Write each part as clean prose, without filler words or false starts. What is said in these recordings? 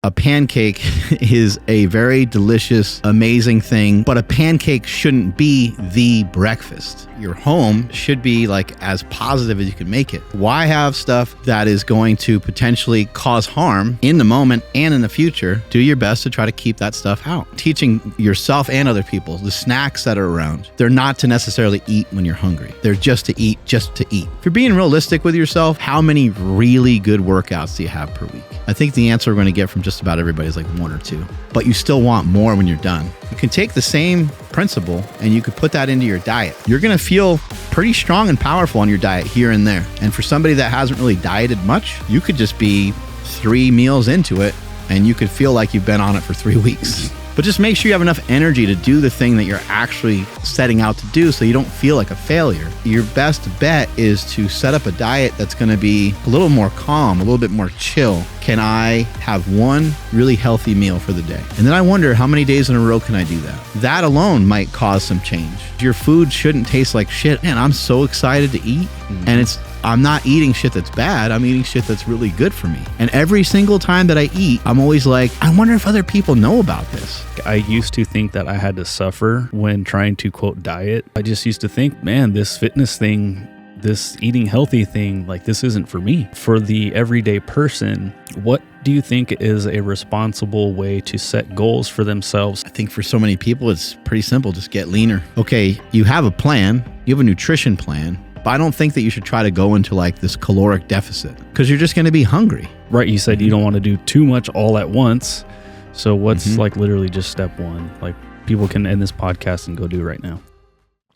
a pancake is a very delicious, amazing thing, but a pancake shouldn't be the breakfast. Your home should be like as positive as you can make it. Why have stuff that is going to potentially cause harm in the moment and in the future? Do your best to try to keep that stuff out. Teaching yourself and other people, the snacks that are around, they're not to necessarily eat when you're hungry. They're just to eat, just to eat. If you're being realistic with yourself, how many really good workouts do you have per week? I think the answer we're going to get from just about everybody is like 1 or 2, but you still want more when you're done. You can take the same principle and you could put that into your diet. You're going to feel pretty strong and powerful on your diet here and there. And for somebody that hasn't really dieted much, you could just be 3 meals into it and you could feel like you've been on it for 3 weeks. But just make sure you have enough energy to do the thing that you're actually setting out to do so you don't feel like a failure. Your best bet is to set up a diet that's going to be a little more calm, a little bit more chill. Can I have one really healthy meal for the day? And then I wonder, how many days in a row can I do that? That alone might cause some change. Your food shouldn't taste like shit. Man, I'm so excited to eat. And I'm not eating shit that's bad. I'm eating shit that's really good for me. And every single time that I eat, I'm always like, I wonder if other people know about this. I used to think that I had to suffer when trying to, quote, diet. I just used to think, man, this fitness thing, this eating healthy thing, like this isn't for me. For the everyday person, what do you think is a responsible way to set goals for themselves? I think for so many people, it's pretty simple. Just get leaner. Okay, you have a plan. You have a nutrition plan. But I don't think that you should try to go into like this caloric deficit because you're just going to be hungry. Right. You said you don't want to do too much all at once. So what's like literally just step 1? Like people can end this podcast and go do right now.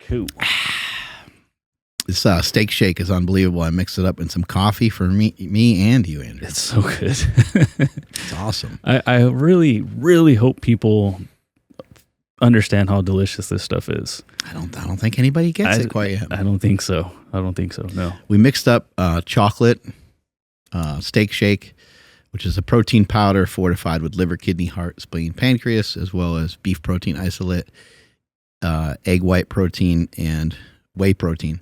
Cool. This steak shake is unbelievable. I mixed it up in some coffee for me and you, Andrew. It's so good. It's awesome. I really, really hope people understand how delicious this stuff is. I don't think anybody gets it quite yet. I don't think so. No. We mixed up chocolate steak shake, which is a protein powder fortified with liver, kidney, heart, spleen, pancreas, as well as beef protein isolate, egg white protein, and whey protein.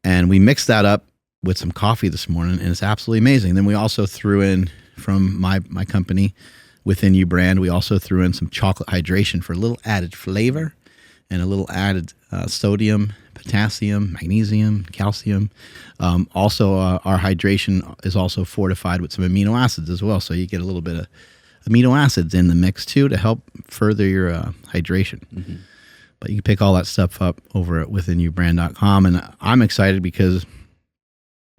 And we mixed that up with some coffee this morning, and it's absolutely amazing. Then we also threw in, from my company, within you brand, we also threw in some chocolate hydration for a little added flavor and a little added sodium, potassium, magnesium, calcium. Also, our hydration is also fortified with some amino acids as well. So you get a little bit of amino acids in the mix too to help further your hydration. Mm-hmm. But you can pick all that stuff up over at Newbrandcom. And I'm excited because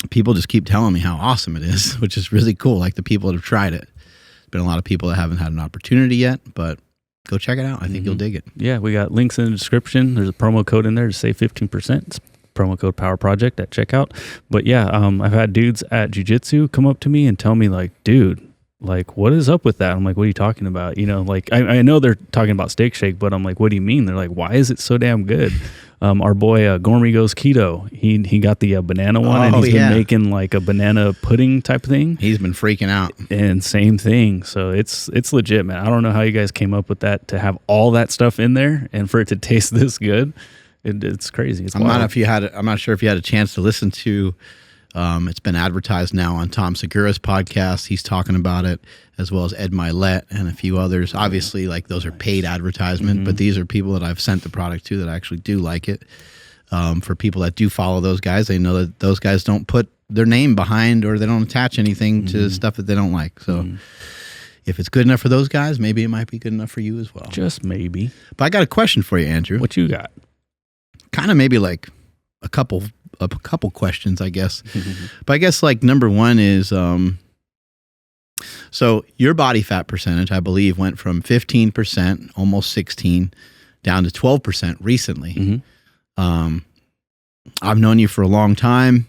people just keep telling me how awesome it is, which is really cool. Like the people that have tried it. There's been a lot of people that haven't had an opportunity yet, but go check it out. I think you'll dig it. Yeah, we got links in the description. There's a promo code in there to save 15%. It's promo code Power Project at checkout. But yeah, I've had dudes at jiu-jitsu come up to me and tell me like, dude, like, what is up with that? I'm like, what are you talking about? You know, like, I know they're talking about steak shake, but I'm like, what do you mean? They're like, why is it so damn good? Our boy, Gourmet Goes Keto, he got the banana one, and he's been making like a banana pudding type thing. He's been freaking out. And same thing. So it's legit, man. I don't know how you guys came up with that, to have all that stuff in there and for it to taste this good. It's crazy. It's I'm not sure if you had a chance to listen to, it's been advertised now on Tom Segura's podcast. He's talking about it, as well as Ed Milet and a few others. Obviously, like those are paid advertisement, but these are people that I've sent the product to that actually do like it. For people that do follow those guys, they know that those guys don't put their name behind, or they don't attach anything to stuff that they don't like. So if it's good enough for those guys, maybe it might be good enough for you as well. Just maybe. But I got a question for you, Andrew. What you got? Kind of maybe like a couple questions, I guess. But I guess like number one is, so your body fat percentage, I believe, went from 15%, almost 16, down to 12% recently. I've known you for a long time.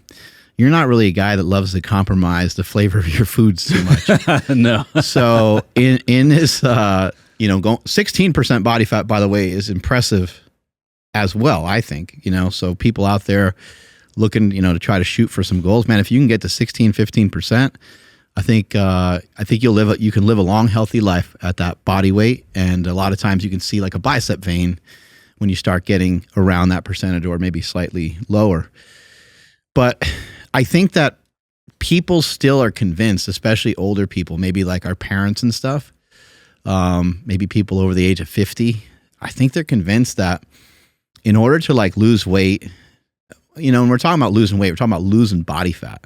You're not really a guy that loves to compromise the flavor of your foods too much. No. So in this, 16% body fat, by the way, is impressive as well, I think. So people out there looking, to try to shoot for some goals, man, if you can get to 16, 15%, I think you can live a long, healthy life at that body weight. And a lot of times you can see like a bicep vein when you start getting around that percentage, or maybe slightly lower. But I think that people still are convinced, especially older people, maybe like our parents and stuff, maybe people over the age of 50. I think they're convinced that in order to like lose weight, when we're talking about losing weight, we're talking about losing body fat.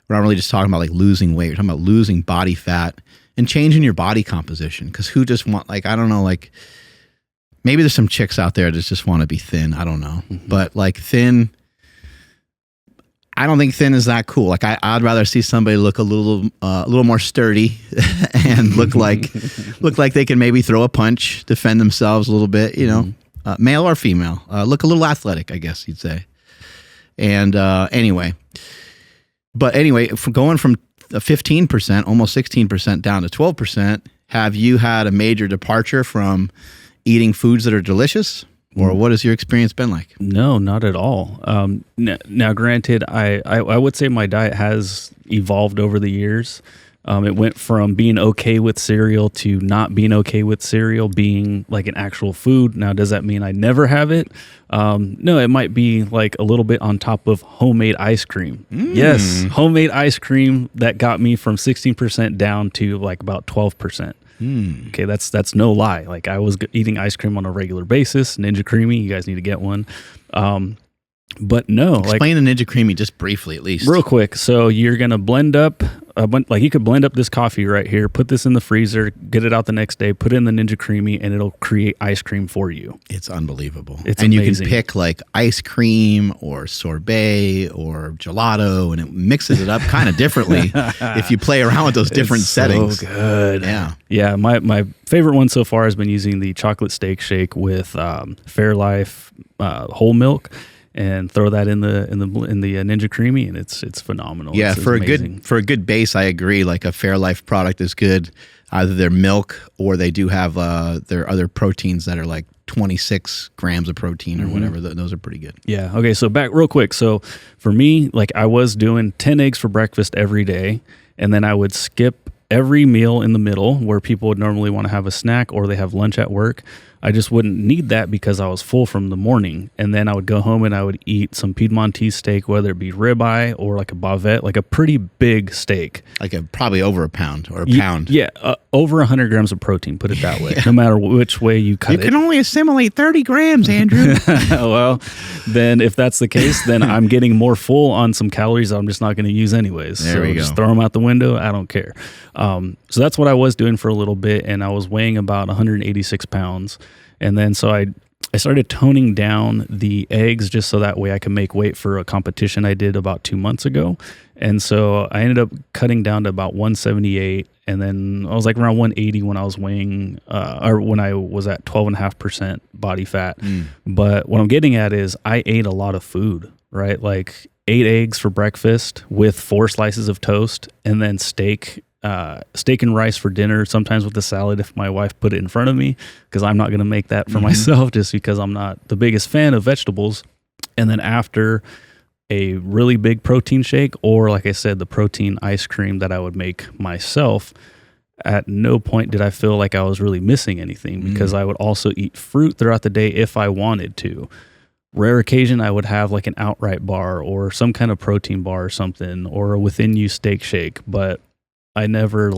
We're not really just talking about like losing weight. We're talking about losing body fat and changing your body composition. Because who just want, like, I don't know, like maybe there's some chicks out there that just want to be thin. I don't know. Mm-hmm. But like thin, I don't think thin is that cool. Like I'd rather see somebody look a little more sturdy and look like they can maybe throw a punch, defend themselves a little bit, male or female, look a little athletic, I guess you'd say. And anyway, going from 15%, almost 16% down to 12%, have you had a major departure from eating foods that are delicious? Or what has your experience been like? No, not at all. Now, granted, I would say my diet has evolved over the years. It went from being okay with cereal to not being okay with cereal being like an actual food. Now, does that mean I never have it? No, it might be like a little bit on top of homemade ice cream. Yes, homemade ice cream that got me from 16% down to like about 12%. Okay, that's no lie. Like I was eating ice cream on a regular basis. Ninja Creamy, you guys need to get one. But no, explain the Ninja Creamy just briefly, at least, real quick. So you're gonna blend up, like you could blend up this coffee right here, put this in the freezer, get it out the next day, put it in the Ninja Creamy, and it'll create ice cream for you. It's unbelievable. It's and amazing. You can pick like ice cream or sorbet or gelato, and it mixes it up kind of differently if you play around with those different settings. So good. Yeah. My favorite one so far has been using the chocolate steak shake with Fairlife whole milk. And throw that in the Ninja Creamy, and it's phenomenal. Yeah, it's for amazing. a good base, I agree. Like a Fairlife product is good. Either their milk or they do have their other proteins that are like 26 grams of protein or whatever. Those are pretty good. Yeah. Okay. So back real quick. So for me, like I was doing 10 eggs for breakfast every day, and then I would skip every meal in the middle where people would normally want to have a snack or they have lunch at work. I just wouldn't need that because I was full from the morning. And then I would go home and I would eat some Piedmontese steak, whether it be ribeye or like a bavette, like a pretty big steak. Like probably over a pound or a pound. Yeah, over 100 grams of protein, put it that way, no matter which way you cut it. You can only assimilate 30 grams, Andrew. Well, then if that's the case, then I'm getting more full on some calories that I'm just not going to use anyways. There we go. Just throw them out the window. I don't care. So that's what I was doing for a little bit, and I was weighing about 186 pounds. And then so I started toning down the eggs just so that way I could make weight for a competition I did about 2 months ago. And so I ended up cutting down to about 178. And then I was like around 180 when I was weighing, or when I was at 12.5% body fat. But what I'm getting at is I ate a lot of food, right? Like 8 eggs for breakfast with 4 slices of toast, and then steak and rice for dinner, sometimes with a salad if my wife put it in front of me, because I'm not going to make that for myself just because I'm not the biggest fan of vegetables. And then after, a really big protein shake, or like I said, the protein ice cream that I would make myself. At no point did I feel like I was really missing anything, because I would also eat fruit throughout the day if I wanted to. Rare occasion, I would have like an outright bar or some kind of protein bar or something, or a within you steak shake, but I never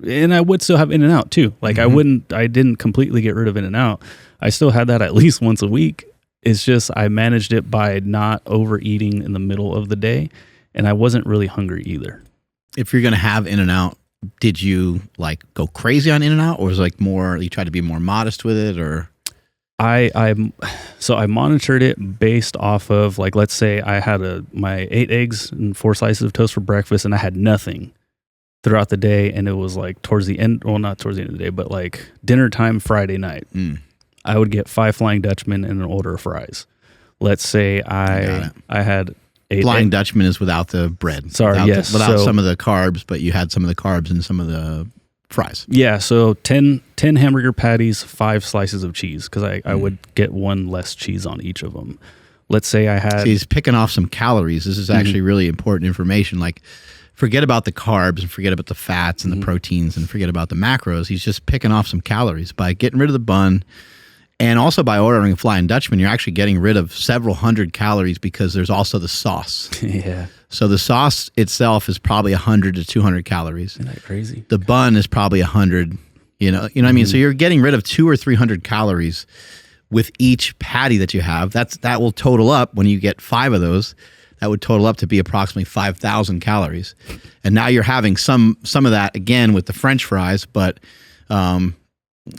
and I would still have In-N-Out too. Like I didn't completely get rid of In-N-Out. I still had that at least once a week. It's just I managed it by not overeating in the middle of the day, and I wasn't really hungry either. If you're going to have In-N-Out, did you like go crazy on In-N-Out, or was it like more, you tried to be more modest with it, or? So I monitored it based off of, like, let's say I had my 8 eggs and 4 slices of toast for breakfast, and I had nothing throughout the day, and it was like towards the end, well, not towards the end of the day, but like dinner time Friday night. I would get 5 Flying Dutchmen and an order of fries. Let's say I had 8 Flying Dutchman is without the bread. Sorry, without some of the carbs, but you had some of the carbs and some of the fries. Yeah, so 10 hamburger patties, 5 slices of cheese, because I would get 1 less cheese on each of them. Let's say I had... See, he's picking off some calories. This is actually really important information. Like, forget about the carbs and forget about the fats and the proteins and forget about the macros. He's just picking off some calories by getting rid of the bun. And also by ordering a Flying Dutchman, you're actually getting rid of several hundred calories, because there's also the sauce. Yeah. So the sauce itself is probably 100 to 200 calories. Isn't that crazy? The bun is probably 100. You know what I mean? So you're getting rid of 200 or 300 calories with each patty that you have. That will total up when you get 5 of those. That would total up to be approximately 5,000 calories. And now you're having some of that again with the French fries, but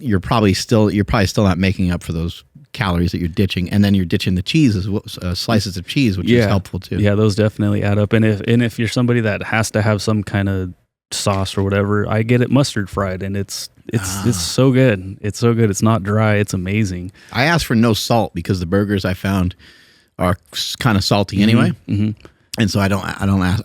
you're probably still not making up for those calories that you're ditching. And then you're ditching the cheese as well, slices of cheese, which is helpful too. Yeah, those definitely add up. And if you're somebody that has to have some kind of sauce or whatever, I get it mustard fried, and it's so good. It's so good. It's not dry. It's amazing. I asked for no salt because the burgers I found are kind of salty anyway. Mm-hmm. And so I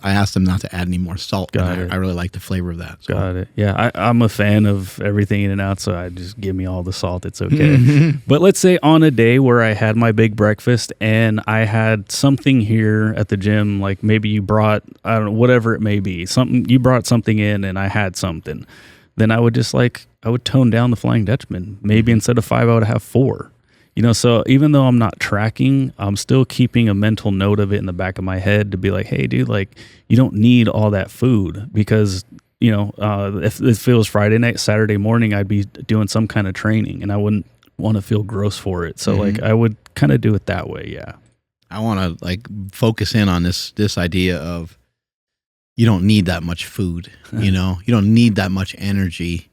asked them not to add any more salt. I really like the flavor of that. So. Got it. Yeah, I'm a fan of everything in and out, so I just give me all the salt. It's okay. But let's say on a day where I had my big breakfast and I had something here at the gym, like maybe you brought, I don't know, whatever it may be, you brought something in and I had something, then I would tone down the Flying Dutchman. Maybe instead of 5, I would have 4. You know, so even though I'm not tracking, I'm still keeping a mental note of it in the back of my head to be like, hey, dude, like, you don't need all that food because, you know, if it was Friday night, Saturday morning, I'd be doing some kind of training and I wouldn't want to feel gross for it. So, like, I would kind of do it that way, yeah. I want to, like, focus in on this idea of you don't need that much food, you know? You don't need that much energy.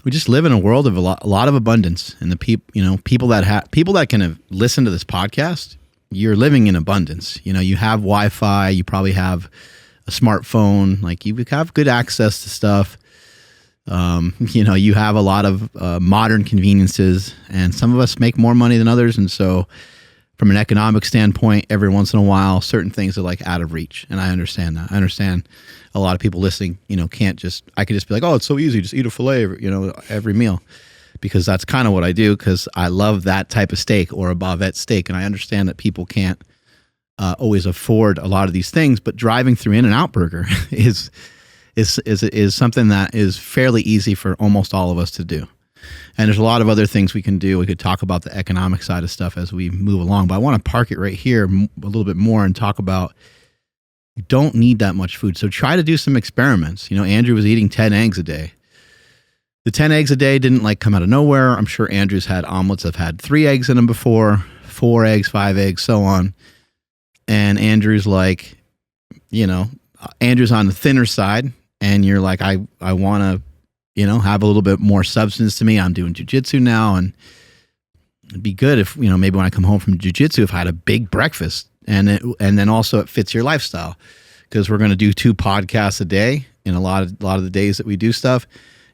We just live in a world of a lot of abundance, and the people that can listen to this podcast, you're living in abundance. You know, you have Wi-Fi, you probably have a smartphone, like you have good access to stuff. You know, you have a lot of modern conveniences, and some of us make more money than others, and so from an economic standpoint, every once in a while, certain things are like out of reach, and I understand that. I understand a lot of people listening, you know, I could just be like, oh, it's so easy, just eat a filet, every meal, because that's kind of what I do, because I love that type of steak or a bavette steak, and I understand that people can't always afford a lot of these things, but driving through In-N-Out Burger is something that is fairly easy for almost all of us to do. And there's a lot of other things we can do. We could talk about the economic side of stuff as we move along, but I want to park it right here a little bit more and talk about you don't need that much food. So try to do some experiments. You know, Andrew was eating 10 eggs a day. The 10 eggs a day didn't like come out of nowhere. I'm sure Andrew's had omelets that have had 3 eggs in them before, 4 eggs, 5 eggs, so on. And Andrew's like, you know, Andrew's on the thinner side, and you're like, I want to, you know, have a little bit more substance to me. I'm doing jiu-jitsu now, and it'd be good if, you know, maybe when I come home from jiu-jitsu, if I had a big breakfast, and then also it fits your lifestyle, because we're going to do 2 podcasts a day in a lot of the days that we do stuff.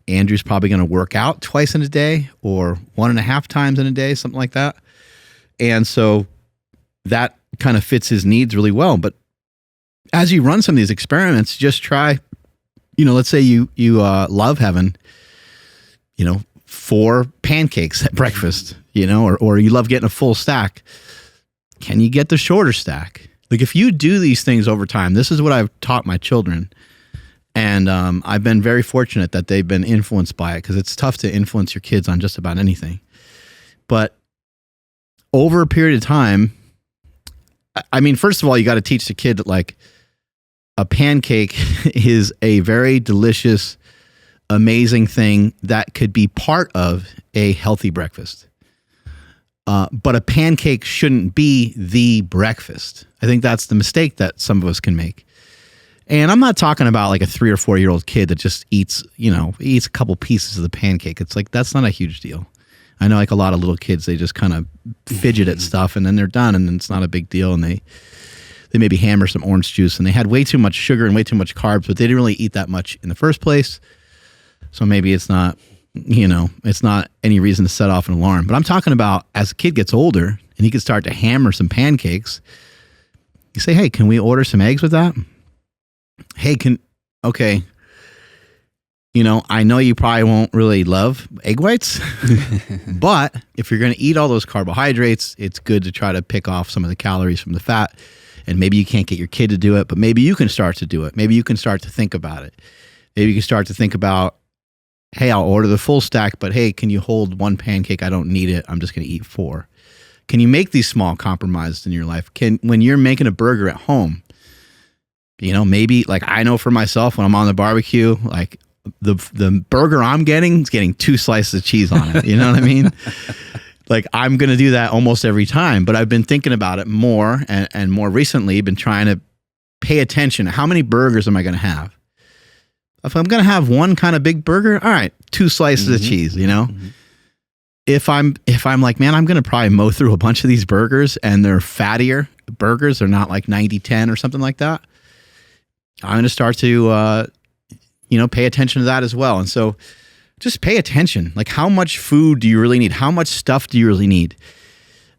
Andrew's probably going to work out twice in a day or 1.5 times in a day, something like that. And so that kind of fits his needs really well. But as you run some of these experiments, just try, you know, let's say you love having, you know, 4 pancakes at breakfast, you know, or you love getting a full stack. Can you get the shorter stack? Like, if you do these things over time, this is what I've taught my children. And I've been very fortunate that they've been influenced by it, because it's tough to influence your kids on just about anything. But over a period of time, I mean, first of all, you got to teach the kid that, like, a pancake is a very delicious, amazing thing that could be part of a healthy breakfast. But a pancake shouldn't be the breakfast. I think that's the mistake that some of us can make. And I'm not talking about like a 3 or 4 year old kid that just eats a couple pieces of the pancake. It's like, that's not a huge deal. I know, like, a lot of little kids, they just kind of fidget at stuff and then they're done, and then it's not a big deal. And they maybe hammer some orange juice, and they had way too much sugar and way too much carbs, but they didn't really eat that much in the first place. So maybe it's not, you know, it's not any reason to set off an alarm. But I'm talking about as a kid gets older and he can start to hammer some pancakes, you say, hey, can we order some eggs with that? Hey, okay, you know, I know you probably won't really love egg whites, but if you're going to eat all those carbohydrates, it's good to try to pick off some of the calories from the fat. And maybe you can't get your kid to do it, but maybe you can start to do it. Maybe you can start to think about it. Maybe you can start to think about, hey, I'll order the full stack, but hey, can you hold 1 pancake? I don't need it. I'm just going to eat 4. Can you make these small compromises in your life? When you're making a burger at home, maybe like I know for myself when I'm on the barbecue, like the burger I'm getting is getting 2 slices of cheese on it. You know what I mean? Like I'm going to do that almost every time, but I've been thinking about it more and more recently been trying to pay attention to how many burgers am I going to have? If I'm going to have one kind of big burger, all right, 2 slices of cheese, Mm-hmm. If I'm like, man, I'm going to probably mow through a bunch of these burgers and they're fattier burgers. They're not like 90-10 or something like that. I'm going to start to, pay attention to that as well. And so just pay attention. Like how much food do you really need? How much stuff do you really need?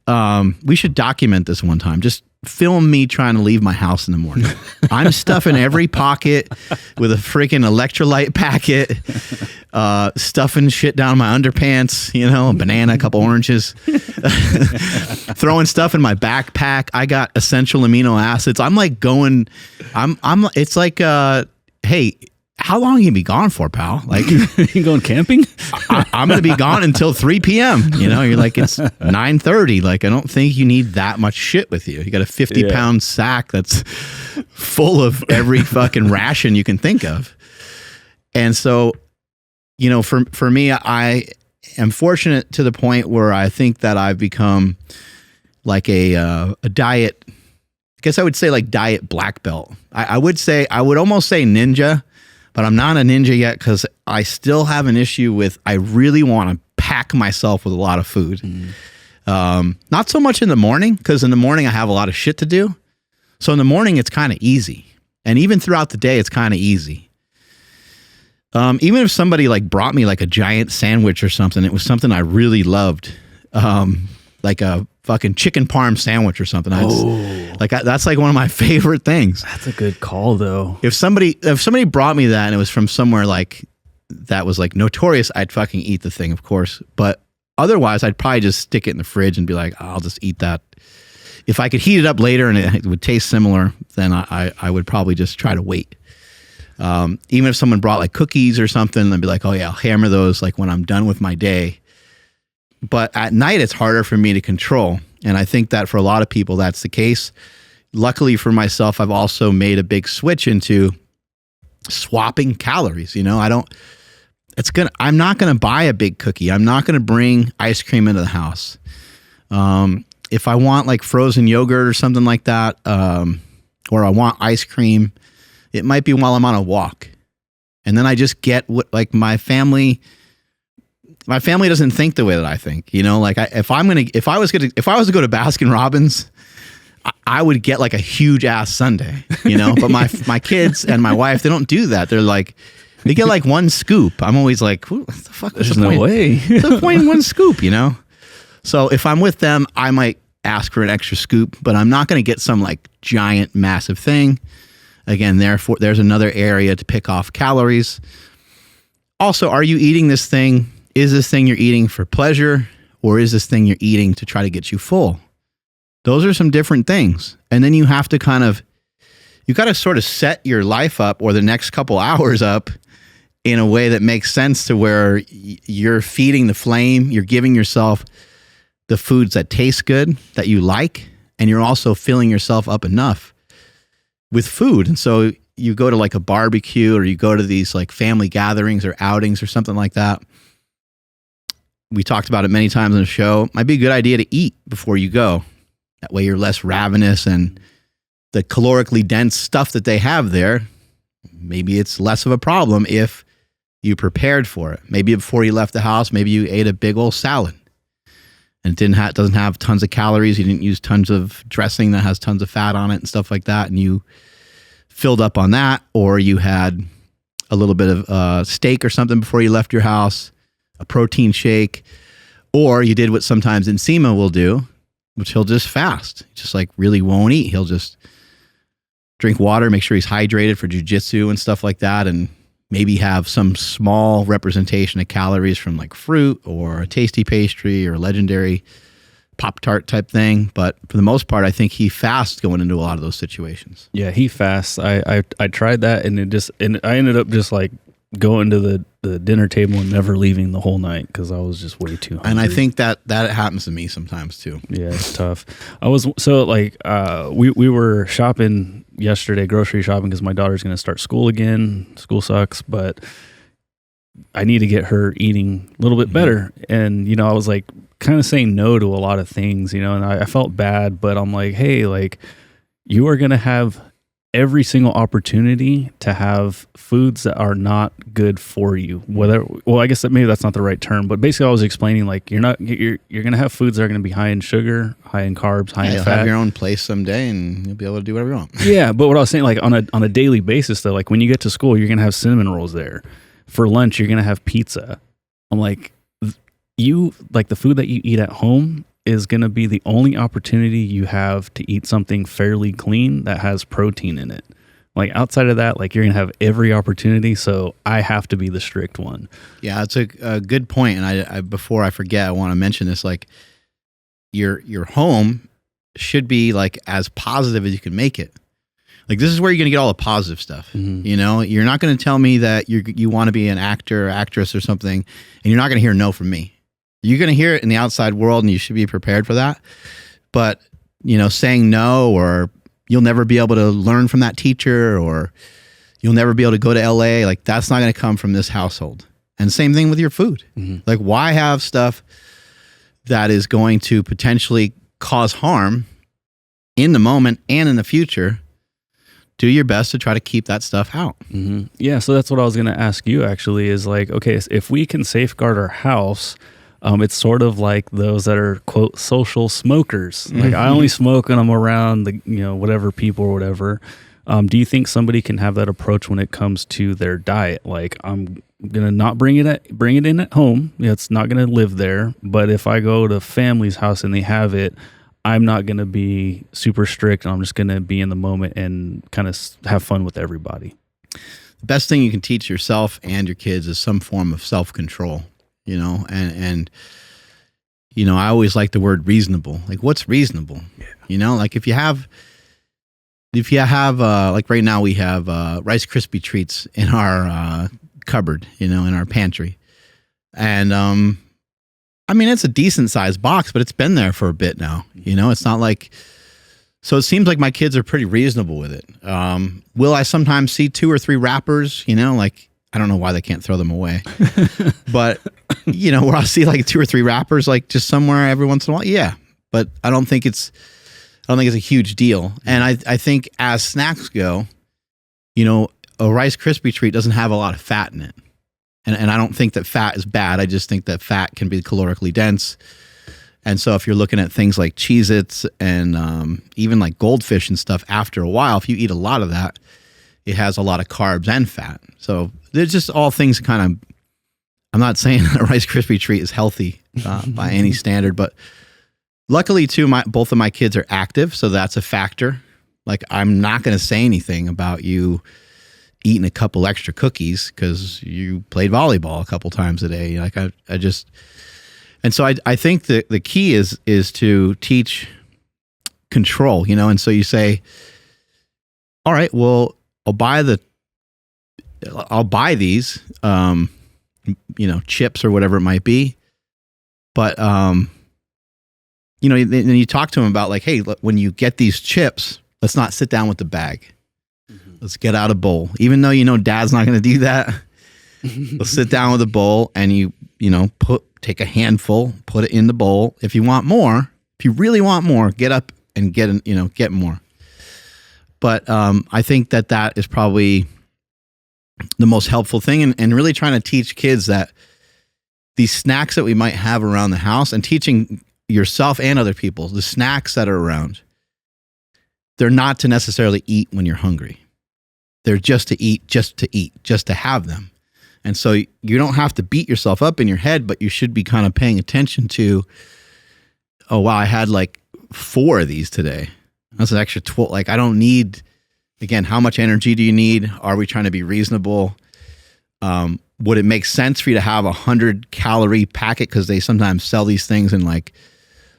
We should document this one time. Just film me trying to leave my house in the morning. I'm stuffing every pocket with a freaking electrolyte packet, stuffing shit down my underpants, a banana, a couple oranges, throwing stuff in my backpack. I got essential amino acids. I'm like going, it's like, hey, how long you be gone for, pal? Like you going camping? I'm going to be gone until 3 p.m. You're like, it's 9:30. Like, I don't think you need that much shit with you. You got a 50-pound sack that's full of every fucking ration you can think of. And so, for me, I am fortunate to the point where I think that I've become like a diet, I guess I would say like diet black belt. I would almost say ninja. But I'm not a ninja yet because I still have an issue with I really want to pack myself with a lot of food. Not so much in the morning because in the morning I have a lot of shit to do. So in the morning it's kind of easy. And even throughout the day it's kind of easy. Even if somebody like brought me like a giant sandwich or something, it was something I really loved. Like a fucking chicken parm sandwich or something. That's like one of my favorite things. That's a good call though. If somebody brought me that and it was from somewhere like that was like notorious, I'd fucking eat the thing, of course. But otherwise I'd probably just stick it in the fridge and be like, I'll just eat that. If I could heat it up later and it would taste similar, then I would probably just try to wait. Even if someone brought like cookies or something, I'd be like, oh yeah, I'll hammer those like when I'm done with my day. But at night, it's harder for me to control. And I think that for a lot of people, that's the case. Luckily for myself, I've also made a big switch into swapping calories. I'm not going to buy a big cookie. I'm not going to bring ice cream into the house. If I want like frozen yogurt or something like that, or I want ice cream, it might be while I'm on a walk. And then I just get what like my family doesn't think the way that I think, like if I was to go to Baskin Robbins, I would get like a huge ass sundae, but my kids and my wife, they don't do that. They're like, they get like one scoop. I'm always like, what the fuck? There's no way. What's the point in one scoop, So if I'm with them, I might ask for an extra scoop, but I'm not going to get some like giant, massive thing. Again, therefore, there's another area to pick off calories. Also, are you eating this thing? Is this thing you're eating for pleasure or is this thing you're eating to try to get you full? Those are some different things. And then you have to you got to sort of set your life up or the next couple hours up in a way that makes sense to where you're feeding the flame, you're giving yourself the foods that taste good, that you like, and you're also filling yourself up enough with food. And so you go to like a barbecue or you go to these like family gatherings or outings or something like that. We talked about it many times on the show. It might be a good idea to eat before you go. That way you're less ravenous and the calorically dense stuff that they have there, maybe it's less of a problem if you prepared for it. Maybe before you left the house, maybe you ate a big old salad and it doesn't have tons of calories. You didn't use tons of dressing that has tons of fat on it and stuff like that. And you filled up on that, or you had a little bit of steak or something before you left your house, a protein shake, or you did what sometimes Nsima will do, which he'll just fast. Just like really won't eat. He'll just drink water, make sure he's hydrated for jujitsu and stuff like that, and maybe have some small representation of calories from like fruit or a tasty pastry or a legendary Pop-Tart type thing. But for the most part, I think he fasts going into a lot of those situations. Yeah, he fasts. I tried that and I ended up just like going to the dinner table and never leaving the whole night because I was just way too hungry. And I think that happens to me sometimes too. Yeah, it's tough. We were shopping yesterday, grocery shopping, because my daughter's going to start school again. School sucks, but I need to get her eating a little bit better. And, I was like kind of saying no to a lot of things, and I felt bad, but I'm like, hey, like, you are going to have every single opportunity to have foods that are not good for you. I guess maybe that's not the right term, but basically I was explaining, like, you're going to have foods that are going to be high in sugar, high in carbs, high in you'll fat. have your own place someday and you'll be able to do whatever you want. Yeah. But what I was saying, like, on a daily basis though, like when you get to school, you're going to have cinnamon rolls there. For lunch, you're going to have pizza. I'm like, the food that you eat at home is going to be the only opportunity you have to eat something fairly clean that has protein in it. Like, outside of that, like, you're going to have every opportunity. So I have to be the strict one. Yeah, it's a good point. And I before I forget, I want to mention this, like, your home should be like as positive as you can make it. Like, this is where you're going to get all the positive stuff. Mm-hmm. You're not going to tell me that you want to be an actor or actress or something, and you're not going to hear no from me. You're going to hear it in the outside world, and you should be prepared for that. But, saying no, or you'll never be able to learn from that teacher, or you'll never be able to go to LA, like, that's not going to come from this household. And same thing with your food. Mm-hmm. Like, why have stuff that is going to potentially cause harm in the moment and in the future? Do your best to try to keep that stuff out. Mm-hmm. Yeah, so that's what I was going to ask you, actually, is like, okay, if we can safeguard our house, it's sort of like those that are, quote, social smokers. Like, I only smoke when I'm around the, whatever people or whatever. Do you think somebody can have that approach when it comes to their diet? Like, I'm going to not bring it in at home. It's not going to live there. But if I go to family's house and they have it, I'm not going to be super strict, and I'm just going to be in the moment and kind of have fun with everybody. The best thing you can teach yourself and your kids is some form of self-control, and I always like the word reasonable. Like, what's reasonable? Yeah. Like, if you have like right now we have Rice Krispie treats in our cupboard, in our pantry. And it's a decent sized box, but it's been there for a bit now. It's not like, so it seems like my kids are pretty reasonable with it. Will I sometimes see 2 or 3 wrappers, like, I don't know why they can't throw them away, but where I'll see like 2 or 3 wrappers, like, just somewhere every once in a while. Yeah. But I don't think it's a huge deal. And I think as snacks go, a Rice Krispie treat doesn't have a lot of fat in it. And I don't think that fat is bad. I just think that fat can be calorically dense. And so if you're looking at things like Cheez-Its and even like Goldfish and stuff, after a while, if you eat a lot of that, it has a lot of carbs and fat. So there's just all things kind of, I'm not saying a Rice Krispie treat is healthy by any standard, but luckily too, both of my kids are active. So that's a factor. Like, I'm not going to say anything about you eating a couple extra cookies because you played volleyball a couple times a day. Like, and so I think that the key is to teach control, and so you say, all right, well, I'll buy these, chips or whatever it might be. But, then you talk to them about, like, hey, when you get these chips, let's not sit down with the bag. Let's get out a bowl. Even though dad's not going to do that, let's sit down with a bowl and take a handful, put it in the bowl. If you want more, if you really want more, get up and get more. But I think that is probably the most helpful thing, and really trying to teach kids that these snacks that we might have around the house, and teaching yourself and other people, the snacks that are around, they're not to necessarily eat when you're hungry. They're just to eat, just to have them. And so you don't have to beat yourself up in your head, but you should be kind of paying attention to, oh, wow, I had like 4 of these today. That's an extra 12. Like, I don't need, again, how much energy do you need? Are we trying to be reasonable? Would it make sense for you to have 100-calorie packet? Because they sometimes sell these things in like,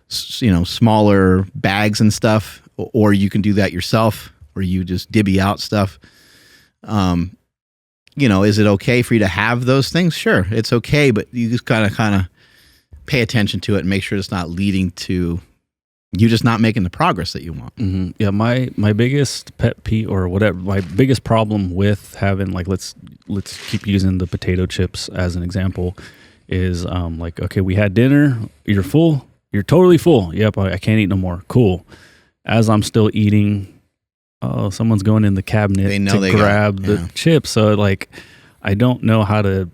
smaller bags and stuff, or you can do that yourself, or you just divvy out stuff. is it okay for you to have those things? Sure, it's okay, but you just gotta kind of pay attention to it and make sure it's not leading to you just not making the progress that you want. Mm-hmm. Yeah, my biggest pet peeve or whatever, my biggest problem with having like let's keep using the potato chips as an example is like, okay, we had dinner, you're full, you're totally full. Yep, I can't eat no more. Cool. As I'm still eating, oh, someone's going in the cabinet to grab the chips. So like, I don't know how to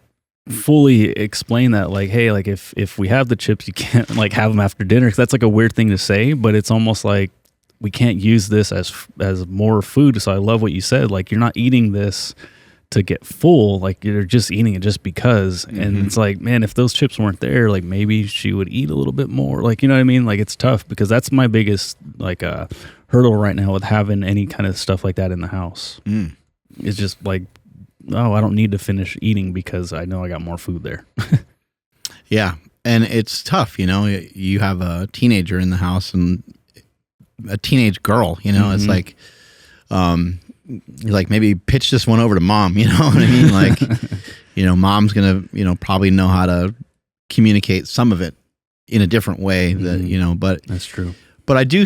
fully explain that. Like, hey, like if we have the chips, you can't like have them after dinner. 'Cause that's like a weird thing to say, but it's almost like we can't use this as more food. So I love what you said. Like, you're not eating this to get full, like you're just eating it just because. And it's like, man, if those chips weren't there, like maybe she would eat a little bit more. Like, you know what I mean? Like, it's tough because that's my biggest like hurdle right now with having any kind of stuff like that in the house. It's just like, oh, I don't need to finish eating because I know I got more food there. Yeah, and it's tough. You have a teenager in the house and a teenage girl. It's like you're like, maybe pitch this one over to mom, you know what I mean? Like, mom's going to, probably know how to communicate some of it in a different way that, but that's true. But I do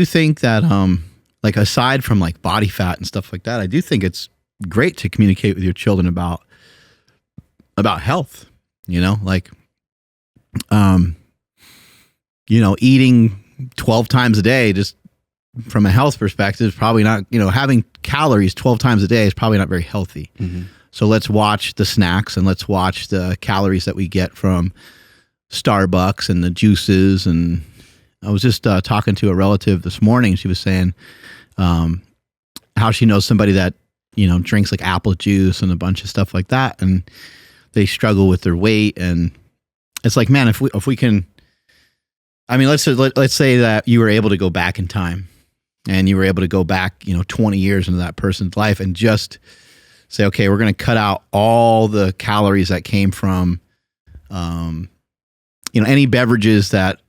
think that, like, aside from like body fat and stuff like that, I do think it's great to communicate with your children about health, like, eating 12 times a day, just from a health perspective, is probably not, having calories 12 times a day is probably not very healthy. So let's watch the snacks and let's watch the calories that we get from Starbucks and the juices. And I was just talking to a relative this morning. She was saying how she knows somebody that, drinks like apple juice and a bunch of stuff like that. And they struggle with their weight. And it's like, man, if we can, I mean, let's say that you were able to go back in time and you were able to go back, 20 years into that person's life and just say, okay, we're going to cut out all the calories that came from, any beverages that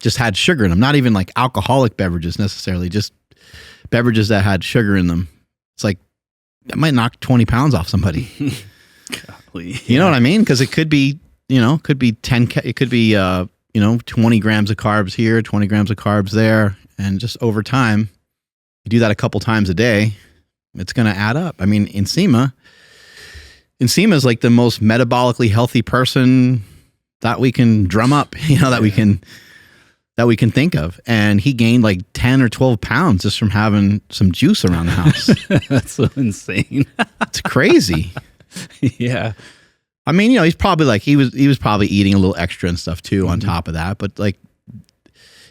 just had sugar in them, not even like alcoholic beverages necessarily, just beverages that had sugar in them. It's like, that might knock 20 pounds off somebody. Golly. You know what I mean? Because it could be, could be 10, it could be, 20 grams of carbs here, 20 grams of carbs there. And just over time, you do that a couple times a day, it's going to add up. I mean, Nsima is like the most metabolically healthy person that we can drum up, that we can think of. And he gained like 10 or 12 pounds just from having some juice around the house. That's so insane. It's crazy. Yeah. I mean, he's probably like, he was probably eating a little extra and stuff too on top of that. But like,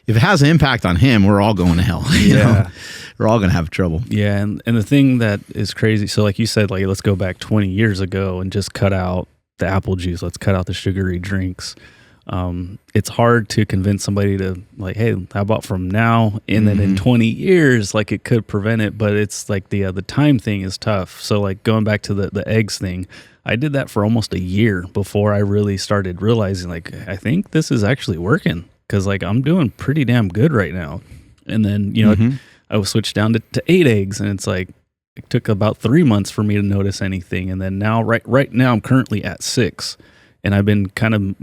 if it has an impact on him, we're all going to hell. You know? We're all going to have trouble. Yeah. And the thing that is crazy, so like you said, like, let's go back 20 years ago and just cut out the apple juice. Let's cut out the sugary drinks. It's hard to convince somebody to like, hey, how about from now and then in 20 years, like it could prevent it. But it's like the time thing is tough. So like going back to the eggs thing, I did that for almost a year before I really started realizing like, I think this is actually working because like I'm doing pretty damn good right now. And then, I was switched down to 8 eggs and it's like, it took about 3 months for me to notice anything. And then now, right now I'm currently at 6. And I've been kind of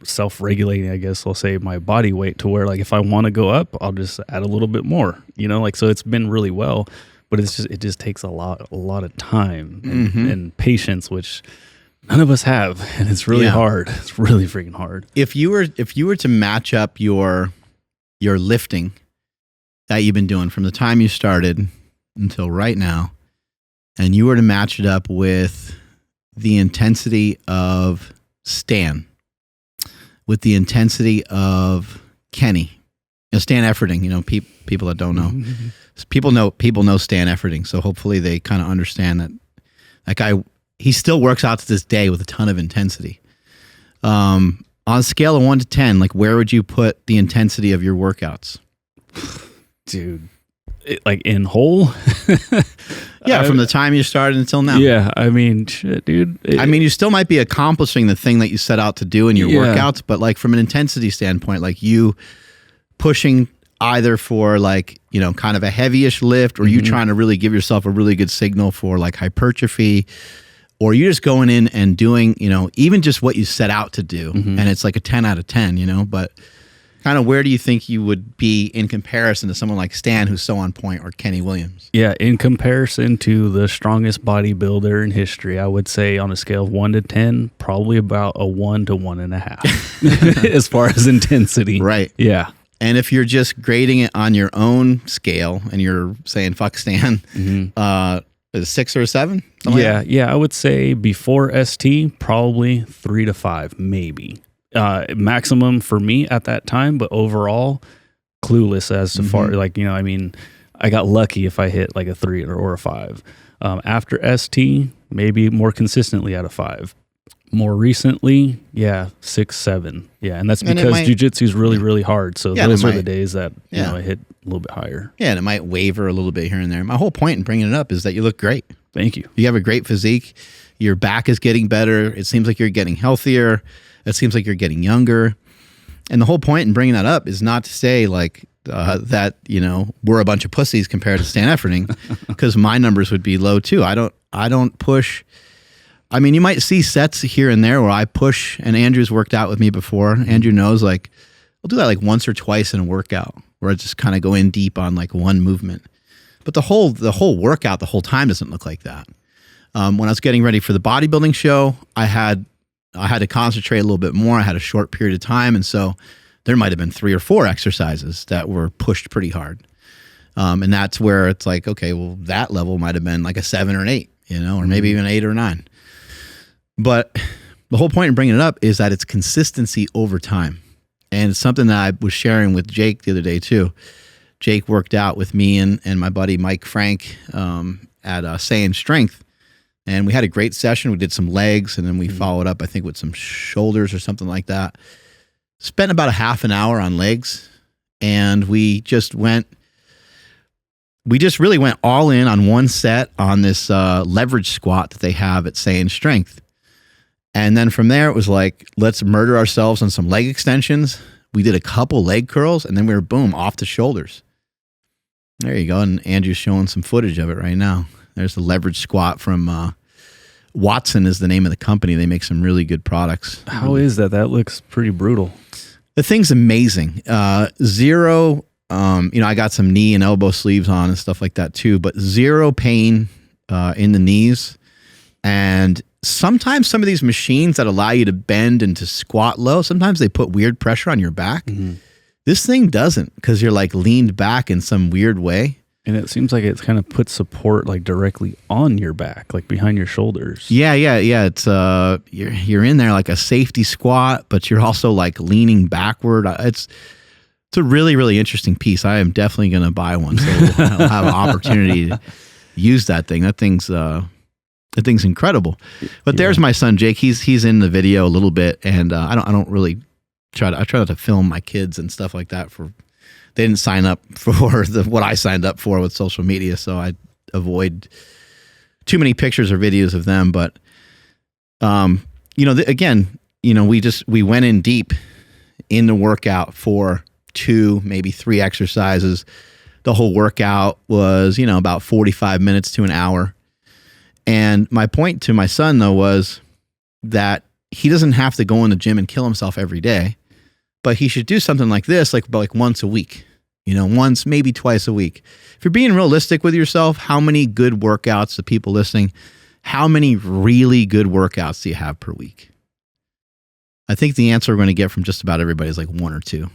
self-regulating, I guess I'll say, my body weight to where like if I want to go up, I'll just add a little bit more, so it's been really well, but it just takes a lot of time and patience, which none of us have. And it's really hard. It's really freaking hard. If you were to match up your lifting that you've been doing from the time you started until right now, and you were to match it up with the intensity of Stan, with the intensity of Kenny, Stan Efforting, people that don't know, people know Stan Efforting. So hopefully they kind of understand that guy, he still works out to this day with a ton of intensity. On a scale of 1 to 10, like where would you put the intensity of your workouts? Dude, like in whole? Yeah, from the time you started until now. Yeah, I mean, shit, dude. You still might be accomplishing the thing that you set out to do in your workouts, but like from an intensity standpoint, like you pushing either for like kind of a heavyish lift, or you trying to really give yourself a really good signal for like hypertrophy, or you're just going in and doing, even just what you set out to do. And it's like a 10 out of 10, but kind of where do you think you would be in comparison to someone like Stan, who's so on point, or Kenny Williams? Yeah, in comparison to the strongest bodybuilder in history, I would say on a scale of 1 to 10, probably about a 1 to 1.5 as far as intensity. Right. Yeah. And if you're just grading it on your own scale and you're saying, fuck Stan, is it 6 or a 7? Yeah, I would say before ST, probably 3 to 5, maybe. Maximum for me at that time, but overall clueless as to far, I got lucky if I hit like a 3 or a 5. After ST, maybe more consistently at a 5. More recently, 6, 7. Yeah, and that's because jiu-jitsu is really, really hard. So those are the days that I hit a little bit higher. Yeah, and it might waver a little bit here and there. My whole point in bringing it up is that you look great. Thank you. You have a great physique. Your back is getting better. It seems like you're getting healthier. It seems like you're getting younger. And the whole point in bringing that up is not to say like that, we're a bunch of pussies compared to Stan Efferding, because my numbers would be low too. I don't push. I mean, you might see sets here and there where I push, and Andrew's worked out with me before. Andrew knows, like, I'll do that like once or twice in a workout where I just kind of go in deep on like one movement. But the whole workout, the whole time doesn't look like that. When I was getting ready for the bodybuilding show, I had to concentrate a little bit more. I had a short period of time, and so there might have been 3 or 4 exercises that were pushed pretty hard. And that's where it's like, okay, well, that level might have been like a 7 or an 8, or maybe even 8 or 9. But the whole point in bringing it up is that it's consistency over time. And it's something that I was sharing with Jake the other day too. Jake worked out with me and my buddy Mike Frank at Saying Strength. And we had a great session. We did some legs, and then we followed up, I think, with some shoulders or something like that. Spent about a half an hour on legs, and we just really went all in on one set on this leverage squat that they have at Saying Strength. And then from there, it was like, let's murder ourselves on some leg extensions. We did a couple leg curls, and then we were, boom, off the shoulders. There you go. And Andrew's showing some footage of it right now. There's the leverage squat from Watson is the name of the company. They make some really good products. How is that? That looks pretty brutal. The thing's amazing. Zero, I got some knee and elbow sleeves on and stuff like that too, but zero pain in the knees. And sometimes some of these machines that allow you to bend and to squat low, sometimes they put weird pressure on your back. This thing doesn't, because you're like leaned back in some weird way. And it seems like it's kind of puts support like directly on your back, like behind your shoulders. Yeah. It's you're in there like a safety squat, but you're also like leaning backward. It's a really, really interesting piece. I am definitely going to buy one, so I'll have an opportunity to use that thing. That thing's incredible. But there's my son Jake. He's in the video a little bit, and I don't really try not to film my kids and stuff like that. They didn't sign up for what I signed up for with social media, so I avoid too many pictures or videos of them. But we went in deep in the workout for 2, maybe 3 exercises. The whole workout was about 45 minutes to an hour. And my point to my son, though, was that he doesn't have to go in the gym and kill himself every day, but he should do something like this, like once a week, once, maybe twice a week. If you're being realistic with yourself, how many good workouts, the people listening, how many really good workouts do you have per week? I think the answer we're going to get from just about everybody is like 1 or 2.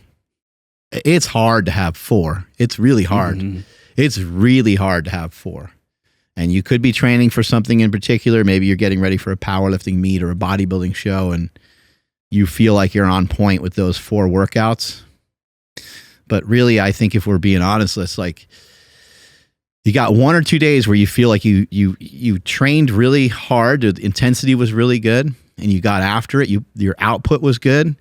It's hard to have 4. It's really hard. It's really hard to have 4. And you could be training for something in particular. Maybe you're getting ready for a powerlifting meet or a bodybuilding show, and you feel like you're on point with those 4 workouts. But really, I think if we're being honest, it's like you got 1 or 2 days where you feel like you trained really hard. The intensity was really good, and you got after it. Your output was good,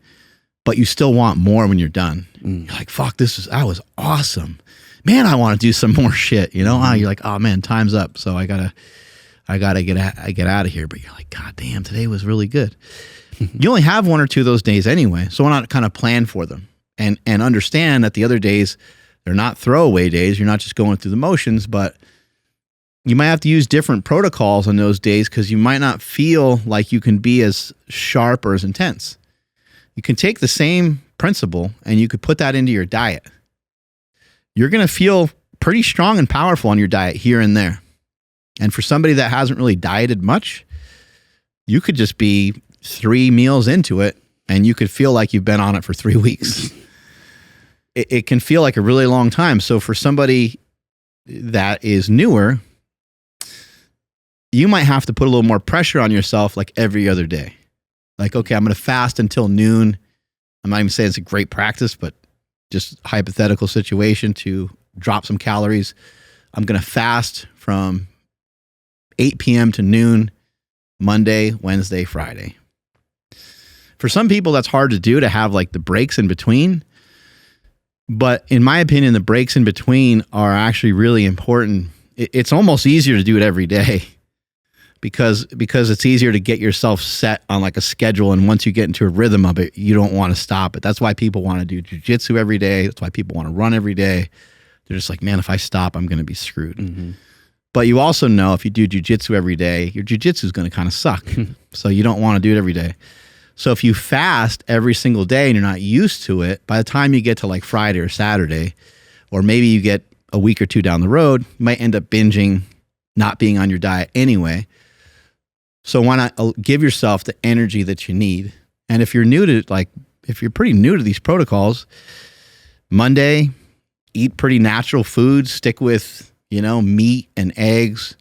but you still want more when you're done. You're like, fuck, that was awesome. Man, I want to do some more shit. You're like, oh man, time's up. So I gotta get out of here. But you're like, God damn, today was really good. You only have 1 or 2 of those days anyway. So why not kind of plan for them and understand that the other days They're not throwaway days. You're not just going through the motions, but you might have to use different protocols on those days because you might not feel like you can be as sharp or as intense. You can take the same principle and you could put that into your diet. You're going to feel pretty strong and powerful on your diet here and there. And for somebody that hasn't really dieted much, you could just be 3 meals into it and you could feel like you've been on it for 3 weeks. It can feel like a really long time. So for somebody that is newer, you might have to put a little more pressure on yourself like every other day. Like, okay, I'm going to fast until noon. I'm not even saying it's a great practice, but just hypothetical situation to drop some calories. I'm going to fast from 8 p.m. to noon, Monday, Wednesday, Friday. For some people, that's hard to do, to have like the breaks in between. But in my opinion, the breaks in between are actually really important. It's almost easier to do it every day because it's easier to get yourself set on like a schedule. And once you get into a rhythm of it, you don't want to stop it. That's why people want to do jujitsu every day. That's why people want to run every day. They're just like, man, if I stop, I'm going to be screwed. Mm-hmm. But you also know if you do jujitsu every day, your jujitsu is going to kind of suck. So you don't want to do it every day. So if you fast every single day and you're not used to it, by the time you get to like Friday or Saturday, or maybe you get a week or two down the road, you might end up binging, not being on your diet anyway. So why not give yourself the energy that you need? And if you're if you're pretty new to these protocols, Monday, eat pretty natural foods, stick with, meat and eggs,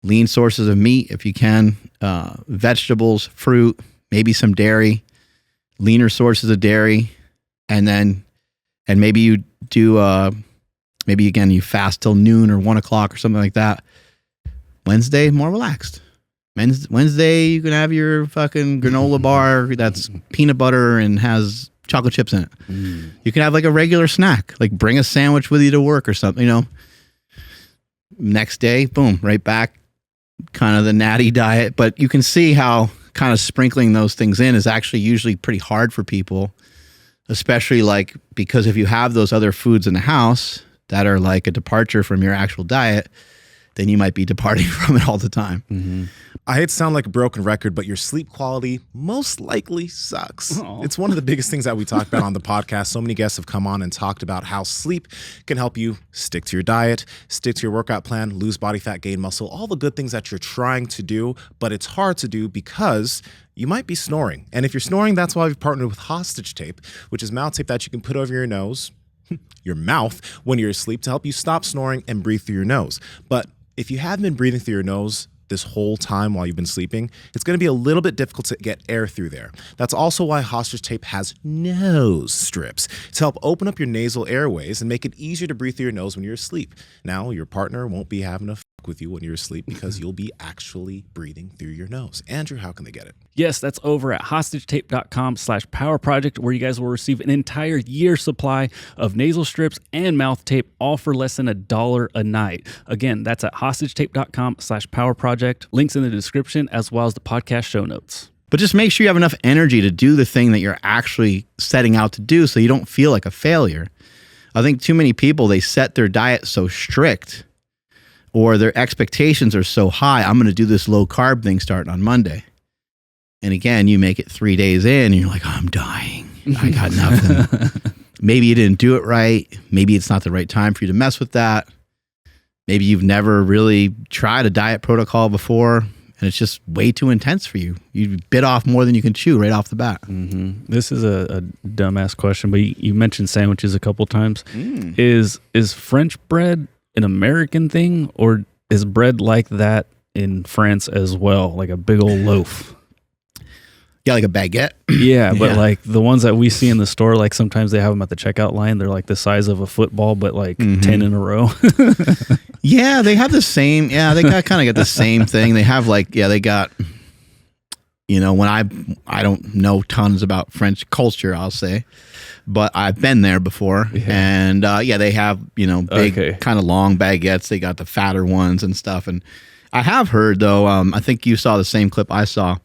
lean sources of meat if you can, vegetables, fruit, maybe some dairy, leaner sources of dairy, and maybe you do, maybe again, you fast till noon or 1 o'clock or something like that. Wednesday, more relaxed. Wednesday, you can have your fucking granola bar that's peanut butter and has chocolate chips in it. You can have like a regular snack, like bring a sandwich with you to work or something, Next day, boom, right back, kind of the natty diet. But you can see how kind of sprinkling those things in is actually usually pretty hard for people, especially like because if you have those other foods in the house that are like a departure from your actual diet, then you might be departing from it all the time. Mm-hmm. I hate to sound like a broken record, but your sleep quality most likely sucks. Aww. It's one of the biggest things that we talk about on the podcast. So many guests have come on and talked about how sleep can help you stick to your diet, stick to your workout plan, lose body fat, gain muscle, all the good things that you're trying to do, but it's hard to do because you might be snoring. And if you're snoring, that's why we've partnered with Hostage Tape, which is mouth tape that you can put over your nose, your mouth, when you're asleep to help you stop snoring and breathe through your nose. But if you haven't been breathing through your nose this whole time while you've been sleeping, it's going to be a little bit difficult to get air through there. That's also why Hostage Tape has nose strips to help open up your nasal airways and make it easier to breathe through your nose when you're asleep. Now, your partner won't be having to with you when you're asleep because you'll be actually breathing through your nose. Andrew, how can they get it? Yes, that's over at hostagetape.com/powerproject, where you guys will receive an entire year supply of nasal strips and mouth tape, all for less than $1 a night. Again, that's at hostagetape.com/powerproject. Links in the description as well as the podcast show notes. But just make sure you have enough energy to do the thing that you're actually setting out to do so you don't feel like a failure. I think too many people, they set their diet so strict or their expectations are so high. I'm going to do this low carb thing starting on Monday. And again, you make it 3 days in and you're like, I'm dying. I got nothing. Maybe you didn't do it right. Maybe it's not the right time for you to mess with that. Maybe you've never really tried a diet protocol before and it's just way too intense for you. You bit off more than you can chew right off the bat. Mm-hmm. This is a dumbass question, but you mentioned sandwiches a couple times. Is French bread an American thing, or is bread like that in France as well, like a big old loaf? Yeah, like a baguette. Yeah, but like the ones that we see in the store, like sometimes they have them at the checkout line. They're like the size of a football, but like 10 in a row. Yeah, they have the same. Yeah, they kind of get the same thing. They have like, they got, when I don't know tons about French culture, I'll say, but I've been there before. Yeah. And they have, big kind of long baguettes. They got the fatter ones and stuff. And I have heard though, I think you saw the same clip I saw.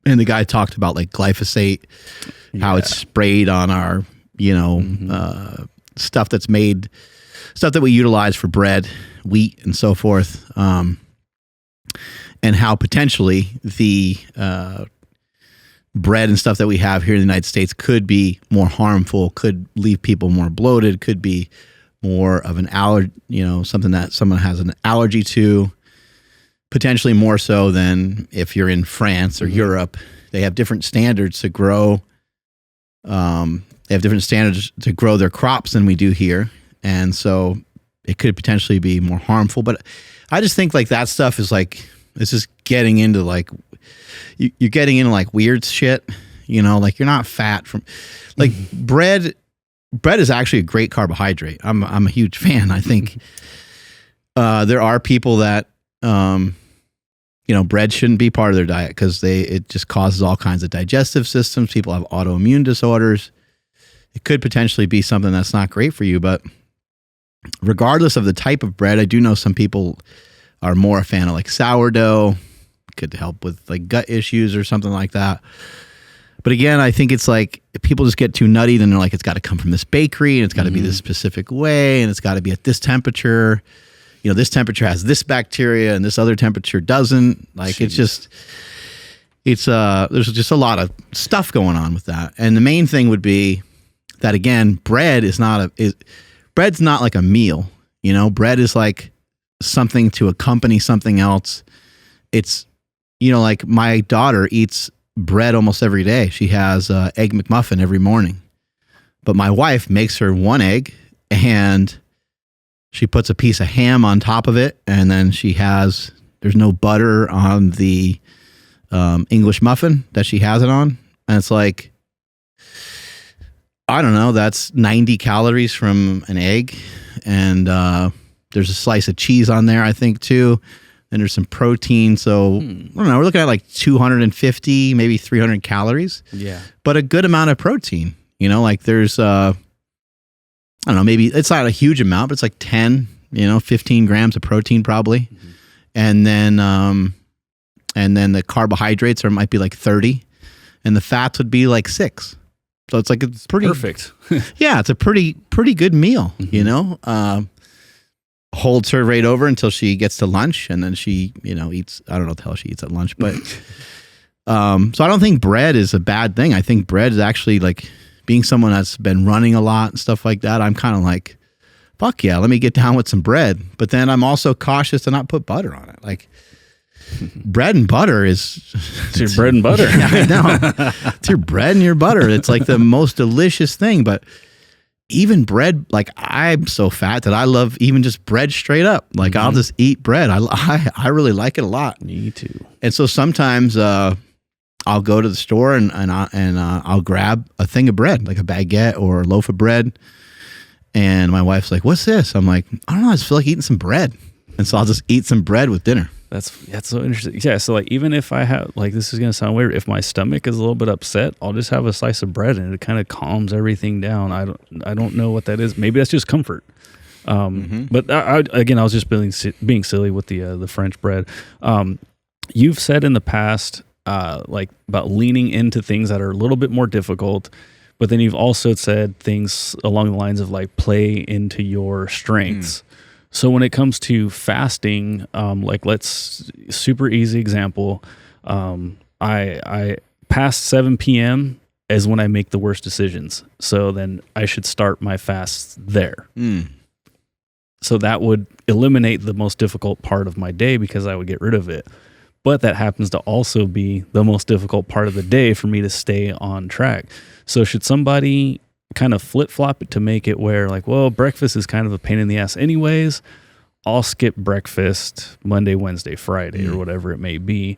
And the guy talked about like glyphosate, how it's sprayed on our, stuff that's made, stuff that we utilize for bread, wheat, and so forth, and how potentially the bread and stuff that we have here in the United States could be more harmful, could leave people more bloated, could be more of an allergy, something that someone has an allergy to, potentially more so than if you're in France or Europe. They have different standards to grow. They have different standards to grow their crops than we do here. And so it could potentially be more harmful. But I just think like that stuff is like, it's just getting into like, you're getting into like weird shit, like you're not fat from like bread is actually a great carbohydrate. I'm a huge fan. I think there are people that bread shouldn't be part of their diet because it just causes all kinds of digestive systems. People have autoimmune disorders. It could potentially be something that's not great for you. But regardless of the type of bread, I do know some people are more a fan of like sourdough. Could help with like gut issues or something like that. But again, I think it's like people just get too nutty, then they're like, it's got to come from this bakery and it's got to be this specific way and it's got to be at this temperature. This temperature has this bacteria and this other temperature doesn't. Like Jeez. There's just a lot of stuff going on with that. And the main thing would be that again, bread's not like a meal. Bread is like something to accompany something else. It's like my daughter eats bread almost every day. She has Egg McMuffin every morning. But my wife makes her one egg and she puts a piece of ham on top of it. And then there's no butter on the English muffin that she has it on. And it's like, I don't know, that's 90 calories from an egg. And there's a slice of cheese on there, I think, too. And there's some protein. So, I don't know, we're looking at like 250, maybe 300 calories. Yeah. But a good amount of protein. Like there's, I don't know, maybe it's not a huge amount, but it's like 10, 15 grams of protein probably. Mm-hmm. And then the carbohydrates might be like 30. And the fats would be like 6. So it's like, it's pretty. Perfect. Yeah, it's a pretty good meal, holds her right over until she gets to lunch, and then she, eats. I don't know what the hell she eats at lunch, but so I don't think bread is a bad thing. I think bread is actually like being someone that's been running a lot and stuff like that. I'm kind of like, fuck yeah, let me get down with some bread. But then I'm also cautious to not put butter on it. Like bread and butter it's your bread and butter. Yeah, I know. It's your bread and your butter. It's like the most delicious thing, but. Even bread, like I'm so fat that I love even just bread straight up. Like I'll just eat bread. I really like it a lot. Me too. And so sometimes I'll go to the store and I'll grab a thing of bread, like a baguette or a loaf of bread. And my wife's like, "What's this?" I'm like, "I don't know. I just feel like eating some bread." And so I'll just eat some bread with dinner. That's so interesting. Yeah, so like even if I have like this is gonna sound weird, if my stomach is a little bit upset, I'll just have a slice of bread and it kind of calms everything down. I don't know what that is. Maybe that's just comfort. But I was just being silly with the French bread. You've said in the past like about leaning into things that are a little bit more difficult, but then you've also said things along the lines of like play into your strengths. So when it comes to fasting, like let's super easy example. I past 7 p.m. is when I make the worst decisions. So then I should start my fast there. So that would eliminate the most difficult part of my day because I would get rid of it. But that happens to also be the most difficult part of the day for me to stay on track. So should somebody kind of flip-flop it to make it where like, well, breakfast is kind of a pain in the ass anyways. I'll skip breakfast Monday, Wednesday, Friday, or whatever it may be.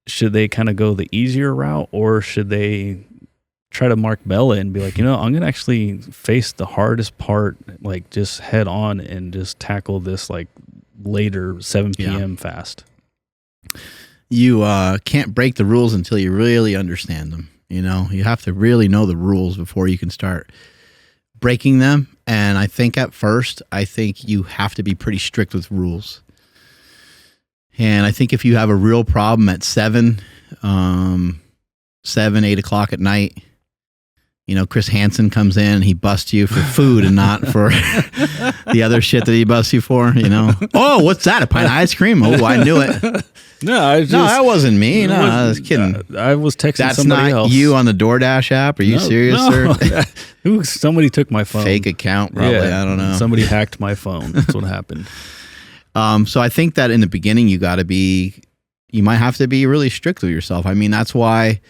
Should they kind of go the easier route, or should they try to Mark Bella and be like, I'm going to actually face the hardest part, like just head on and just tackle this like later 7 p.m. fast? You can't break the rules until you really understand them. You have to really know the rules before you can start breaking them. And I think at first, you have to be pretty strict with rules. And I think if you have a real problem at 7, 8 o'clock at night, Chris Hansen comes in and he busts you for food and not for the other shit that he busts you for, Oh, what's that? A pint of ice cream? Oh, I knew it. No, that wasn't me. No, I was kidding. I was texting That's somebody not else. you on the DoorDash app? Are you serious, sir? Somebody took my phone. Fake account, probably. Yeah, I don't know. Somebody hacked my phone. That's what happened. So I think that in the beginning, you might have to be really strict with yourself. I mean, that's why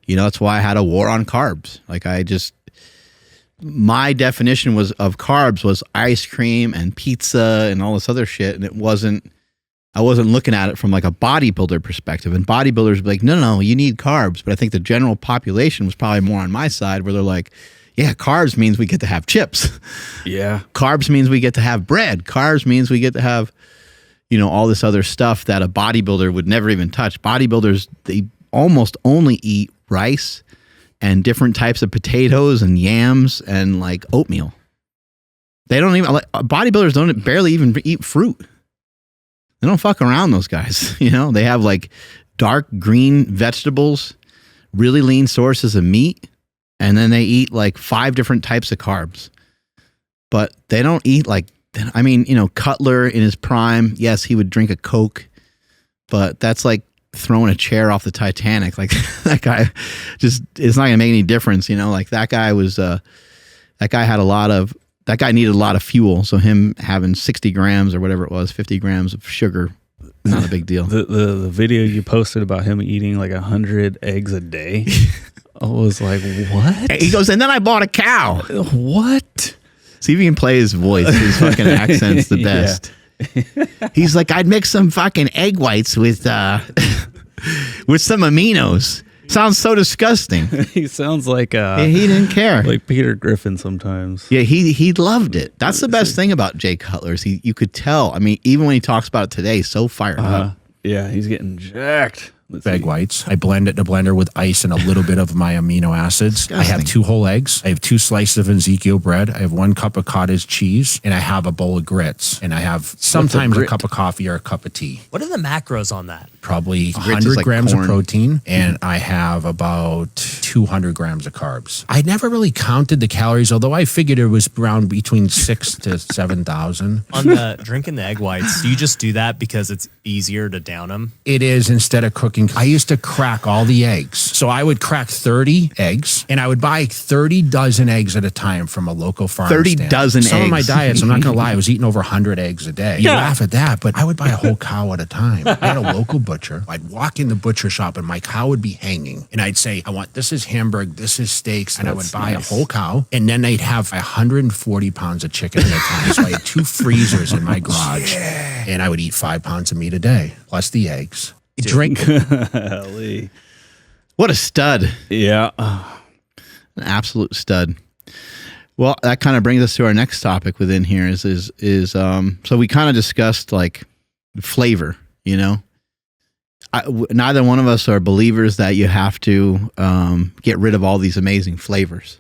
I had a war on carbs. Like my definition of carbs was ice cream and pizza and all this other shit. And I wasn't looking at it from like a bodybuilder perspective. And bodybuilders would be like, no, you need carbs. But I think the general population was probably more on my side where they're like, yeah, carbs means we get to have chips. Yeah. Carbs means we get to have bread. Carbs means we get to have, all this other stuff that a bodybuilder would never even touch. Bodybuilders, they almost only eat rice and different types of potatoes and yams and like oatmeal. They don't even, bodybuilders barely even eat fruit. They don't fuck around, those guys. They have like dark green vegetables, really lean sources of meat, and then they eat like 5 different types of carbs. But they don't eat Cutler in his prime, yes, he would drink a Coke, but that's like throwing a chair off the Titanic. Like that guy it's not going to make any difference, Like that guy needed a lot of fuel. So him having 60 grams or whatever it was, 50 grams of sugar, not a big deal. The video you posted about him eating like 100 eggs a day, I was like, what? He goes, and then I bought a cow. What? See if he can play his voice. His fucking accent's the best. Yeah. He's like, I'd mix some fucking egg whites with some aminos. Sounds so disgusting. He sounds like he didn't care. Like Peter Griffin sometimes. Yeah, he loved it. That's the best thing about Jay Cutler. You could tell. I mean, even when he talks about it today, so fired up. Yeah, he's getting jacked. Egg whites. I blend it in a blender with ice and a little bit of my amino acids. Disgusting. I have 2 whole eggs. I have 2 slices of Ezekiel bread. I have 1 cup of cottage cheese, and I have a bowl of grits. And I have sometimes a cup of coffee or a cup of tea. What are the macros on that? Probably Grits 100 like grams corn. of protein, and I have about 200 grams of carbs. I never really counted the calories, although I figured it was around between 6,000 to 7,000. On the drinking the egg whites, do you just do that because it's easier to down them? It is, instead of cooking. I used to crack all the eggs. So I would crack 30 eggs, and I would buy 30 dozen eggs at a time from a local farm 30 stand. dozen Some eggs. of my diets, I'm not going to lie, I was eating over 100 eggs a day. You laugh at that, but I would buy a whole cow at a time. I had a local butcher. I'd walk in the butcher shop, and my cow would be hanging. And I'd say, this is hamburg, this is steaks. And I would buy a whole cow. And then they'd have 140 pounds of chicken at a time. So I had 2 freezers in my garage. Yeah. And I would eat 5 pounds of meat a day, plus the eggs. Drink. What a stud. Yeah. An absolute stud. Well, that kind of brings us to our next topic within here is so we kind of discussed like flavor, neither one of us are believers that you have to get rid of all these amazing flavors.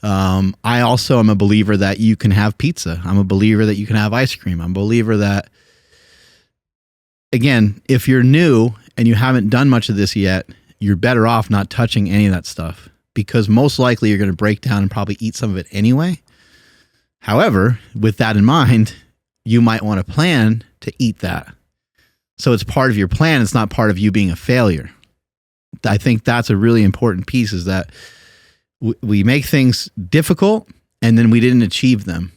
I also am a believer that you can have pizza. I'm a believer that you can have ice cream. I'm a believer that, again, if you're new and you haven't done much of this yet, you're better off not touching any of that stuff because most likely you're going to break down and probably eat some of it anyway. However, with that in mind, you might want to plan to eat that. So it's part of your plan. It's not part of you being a failure. I think that's a really important piece is that we make things difficult and then we didn't achieve them.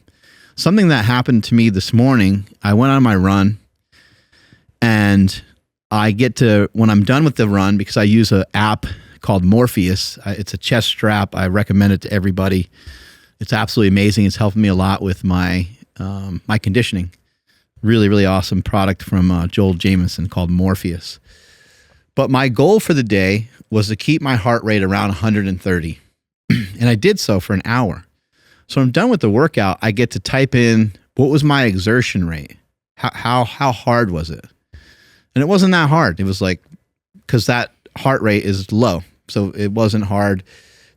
Something that happened to me this morning, I went on my run and I get to, when I'm done with the run, because I use an app called Morpheus, it's a chest strap. I recommend it to everybody. It's absolutely amazing. It's helping me a lot with my my conditioning. Really, really awesome product from Joel Jamieson called Morpheus. But my goal for the day was to keep my heart rate around 130. And I did so for an hour. So I'm done with the workout. I get to type in what was my exertion rate? How hard was it? And it wasn't that hard. It was like, because that heart rate is low. So it wasn't hard.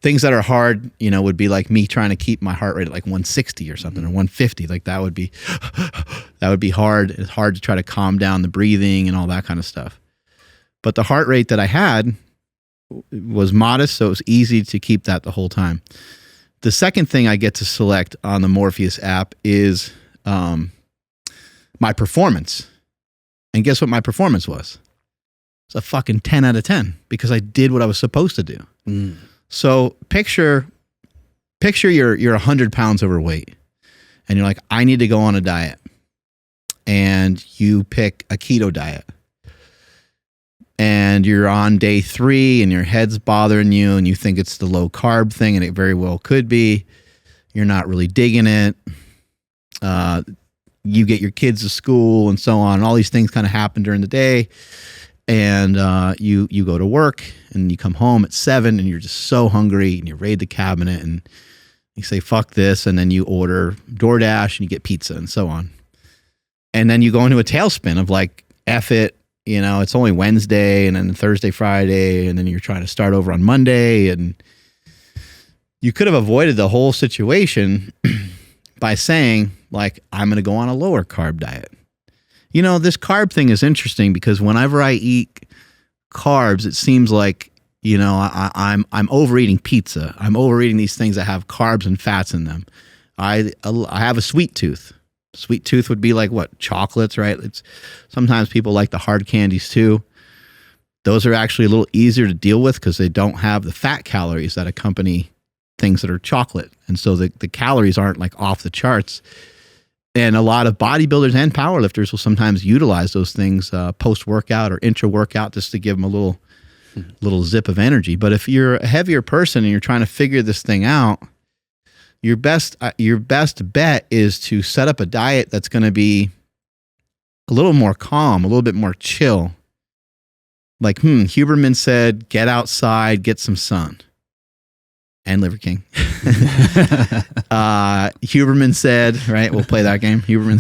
Things that are hard, would be like me trying to keep my heart rate at like 160 or something or 150. Like that would be hard. It's hard to try to calm down the breathing and all that kind of stuff. But the heart rate that I had was modest, so it was easy to keep that the whole time. The second thing I get to select on the Morpheus app is my performance. And guess what my performance was? It's a fucking 10 out of 10 because I did what I was supposed to do. So picture you're 100 pounds overweight and you're like, I need to go on a diet. And you pick a keto diet. And you're on day 3 and your head's bothering you and you think it's the low carb thing, and it very well could be. You're not really digging it. You get your kids to school and so on. And all these things kind of happen during the day. And you go to work and you come home at 7 and you're just so hungry and you raid the cabinet and you say, fuck this. And then you order DoorDash and you get pizza and so on. And then you go into a tailspin of like, F it. You know, it's only Wednesday and then Thursday, Friday, and then you're trying to start over on Monday. And you could have avoided the whole situation by saying, like, I'm going to go on a lower carb diet. You know, this carb thing is interesting because whenever I eat carbs, it seems like, you know, I'm overeating pizza. I'm overeating these things that have carbs and fats in them. I have a sweet tooth. Sweet tooth would be like what? Chocolates, right? It's sometimes people like the hard candies too. Those are actually a little easier to deal with because they don't have the fat calories that accompany things that are chocolate. And so the calories aren't like off the charts. And a lot of bodybuilders and powerlifters will sometimes utilize those things post-workout or intra-workout just to give them a little zip of energy. But if you're a heavier person and you're trying to figure this thing out, your best bet is to set up a diet that's going to be a little more calm, a little bit more chill. Like, Huberman said, get outside, get some sun. And Liver King. Huberman said, right? We'll play that game. Huberman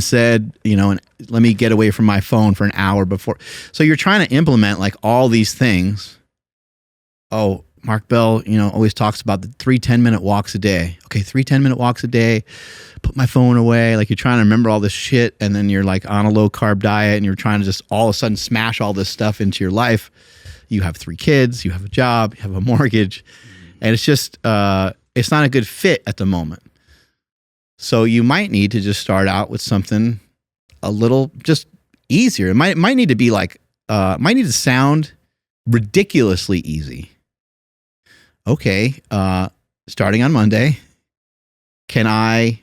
said, you know, and let me get away from my phone for an hour before. So you're trying to implement like all these things. Oh, Mark Bell, you know, always talks about the 3 10-minute walks a day. Okay, 3 10-minute walks a day. Put my phone away. Like you're trying to remember all this shit, and then you're like on a low carb diet, and you're trying to just all of a sudden smash all this stuff into your life. You have 3 kids, you have a job, you have a mortgage, and it's just it's not a good fit at the moment. So you might need to just start out with something a little just easier. It might need to be like might need to sound ridiculously easy. Okay, starting on Monday, can I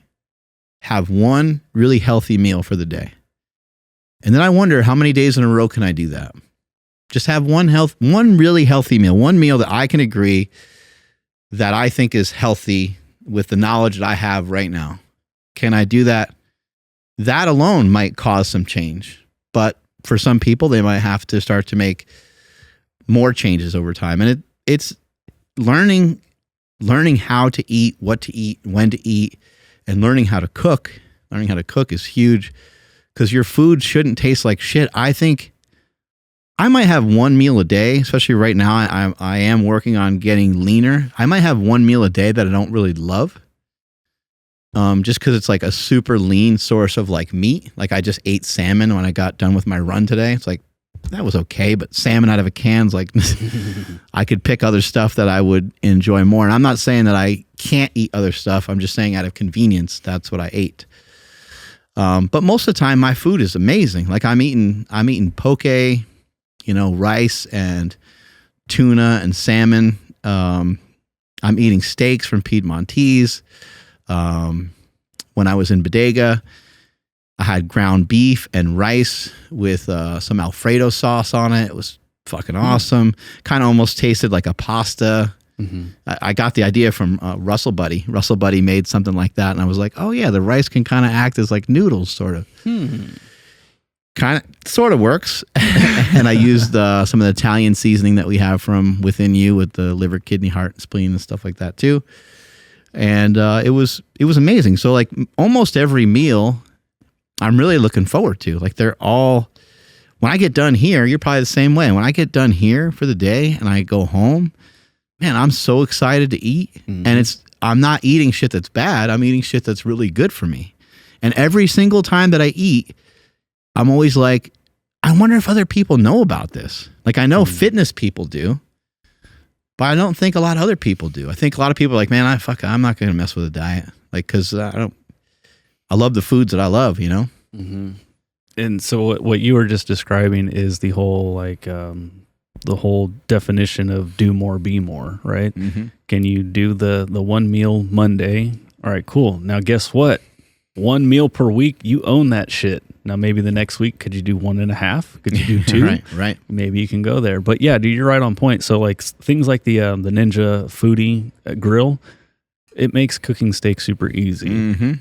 have one really healthy meal for the day? And then I wonder how many days in a row can I do that? Just have one really healthy meal, one meal that I can agree that I think is healthy with the knowledge that I have right now. Can I do that? That alone might cause some change. But for some people, they might have to start to make more changes over time. And it's learning how to eat, what to eat, when to eat, and learning how to cook. Learning how to cook is huge because your food shouldn't taste like shit. I think I might have one meal a day, especially right now. I am working on getting leaner. I might have one meal a day that I don't really love. Just because it's like a super lean source of like meat. Like I just ate salmon when I got done with my run today. It's like, that was okay, but salmon out of a can's like, I could pick other stuff that I would enjoy more. And I'm not saying that I can't eat other stuff. I'm just saying out of convenience, that's what I ate. But most of the time my food is amazing. Like I'm eating poke, you know, rice and tuna and salmon. I'm eating steaks from Piedmontese. When I was in Bodega, I had ground beef and rice with some Alfredo sauce on it. It was fucking awesome. Kind of almost tasted like a pasta. Mm-hmm. I got the idea from Russell Buddy. Russell Buddy made something like that, and I was like, oh yeah, the rice can kind of act as like noodles, sort of. Sort of works. And I used some of the Italian seasoning that we have from Within You with the liver, kidney, heart, spleen, and stuff like that too. And it was amazing. So like almost every meal I'm really looking forward to. Like they're all, when I get done here, you're probably the same way. When I get done here for the day and I go home, man, I'm so excited to eat. Mm-hmm. And I'm not eating shit that's bad. I'm eating shit that's really good for me. And every single time that I eat, I'm always like, I wonder if other people know about this. Like I know fitness people do, but I don't think a lot of other people do. I think a lot of people are like, man, I'm not going to mess with a diet. Like, cause I love the foods that I love, you know? Mm-hmm. And so what you were just describing is the whole, like, the whole definition of do more, be more, right? Mm-hmm. Can you do the one meal Monday? All right, cool. Now guess what? 1 meal per week, you own that shit. Now maybe the next week, could you do 1.5? Could you do 2? Right. Maybe you can go there. But yeah, dude, you're right on point. So like things like the Ninja Foodie grill, it makes cooking steak super easy. Mm-hmm.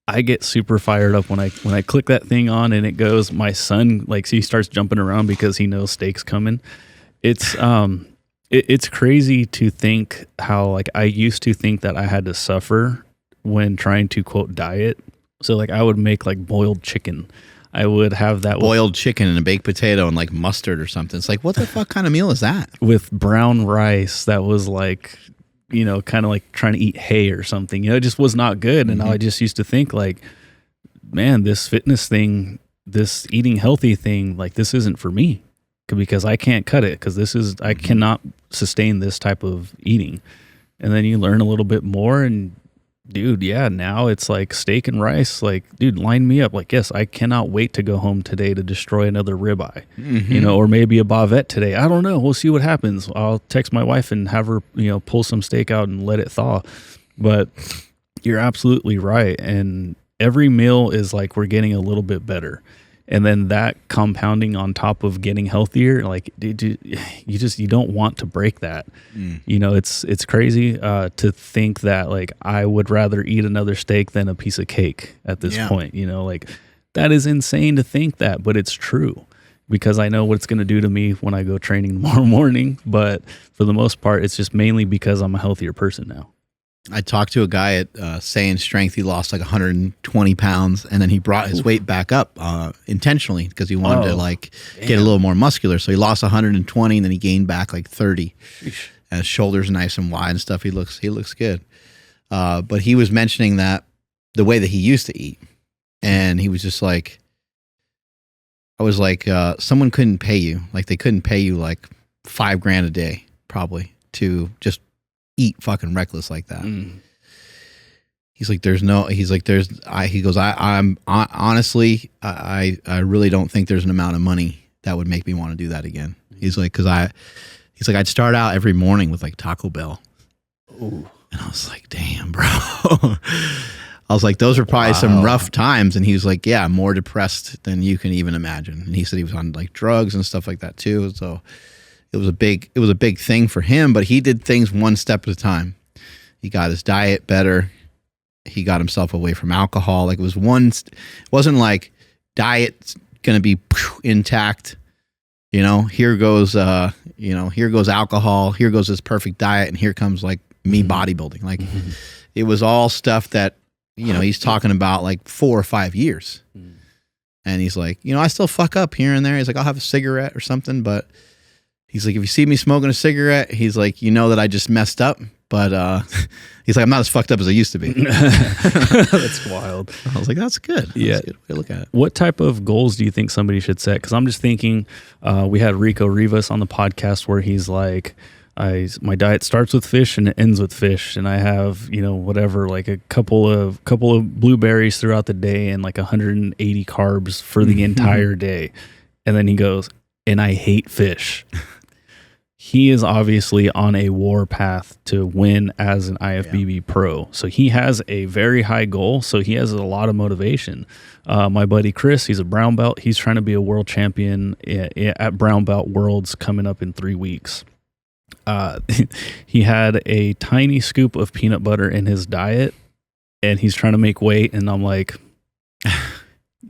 I get super fired up when I click that thing on and it goes. My son, like, he starts jumping around because he knows steak's coming. It's it's crazy to think how, like, I used to think that I had to suffer when trying to quote diet. So like I would make like boiled chicken. I would have that boiled chicken and a baked potato and like mustard or something. It's like, what the fuck kind of meal is that? With brown rice that was like, you know, kind of like trying to eat hay or something. You know, it just was not good. And I just used to think like, man, this fitness thing, this eating healthy thing, like this isn't for me because I can't cut it because I cannot sustain this type of eating. And then you learn a little bit more and dude, yeah, now it's like steak and rice. Like, dude, line me up. Like, yes, I cannot wait to go home today to destroy another ribeye, you know, or maybe a bavette today. I don't know. We'll see what happens. I'll text my wife and have her, you know, pull some steak out and let it thaw. But you're absolutely right. And every meal is like we're getting a little bit better. And then that compounding on top of getting healthier, like dude, you don't want to break that. You know, it's crazy to think that like I would rather eat another steak than a piece of cake at this point. You know, like that is insane to think that, but it's true because I know what it's going to do to me when I go training tomorrow morning. But for the most part, it's just mainly because I'm a healthier person now. I talked to a guy at Say in Strength. He lost like 120 pounds, and then he brought his weight back up intentionally because he wanted to like get a little more muscular. So he lost 120, and then he gained back like 30. And his shoulders are nice and wide and stuff. He looks good. But he was mentioning that the way that he used to eat, and he was just like, I was like, someone couldn't pay you, like they couldn't pay you like $5,000 a day probably to just eat fucking reckless like that. He's like, he goes, I'm honestly, I really don't think there's an amount of money that would make me want to do that again. He's like, he's like, I'd start out every morning with like Taco Bell. Ooh. And I was like, damn, bro. I was like, those were probably some rough times. And he was like, yeah, more depressed than you can even imagine. And he said he was on like drugs and stuff like that too. So it was a big thing for him, but he did things one step at a time. He got his diet better. He got himself away from alcohol. Like it wasn't like diet's going to be intact. You know, here goes alcohol, here goes this perfect diet. And here comes like me bodybuilding. Like it was all stuff that, you know, he's talking about like 4 or 5 years. And he's like, you know, I still fuck up here and there. He's like, I'll have a cigarette or something, but he's like, if you see me smoking a cigarette, he's like, you know that I just messed up. But he's like, I'm not as fucked up as I used to be. That's wild. I was like, that's good. That's a good way to look at it. What type of goals do you think somebody should set? Because I'm just thinking, we had Rico Rivas on the podcast where he's like, my diet starts with fish and it ends with fish, and I have, you know, whatever, like a couple of blueberries throughout the day and like 180 carbs for the entire day. And then he goes, and I hate fish. He is obviously on a war path to win as an IFBB pro. So he has a very high goal. So he has a lot of motivation. My buddy Chris, he's a brown belt. He's trying to be a world champion at Brown Belt Worlds coming up in 3 weeks. He had a tiny scoop of peanut butter in his diet, and he's trying to make weight. And I'm like,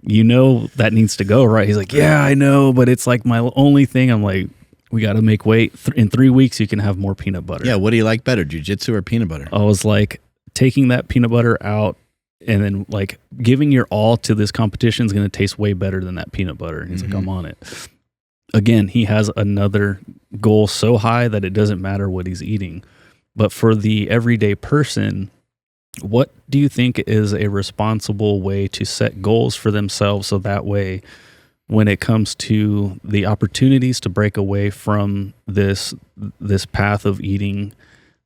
you know that needs to go, right? He's like, yeah, I know, but it's like my only thing. I'm like, we got to make weight. In 3 weeks, you can have more peanut butter. Yeah, what do you like better, jiu-jitsu or peanut butter? I was like, taking that peanut butter out and then like giving your all to this competition is going to taste way better than that peanut butter. And he's like, I'm on it. Again, he has another goal so high that it doesn't matter what he's eating. But for the everyday person, what do you think is a responsible way to set goals for themselves so that way when it comes to the opportunities to break away from this path of eating,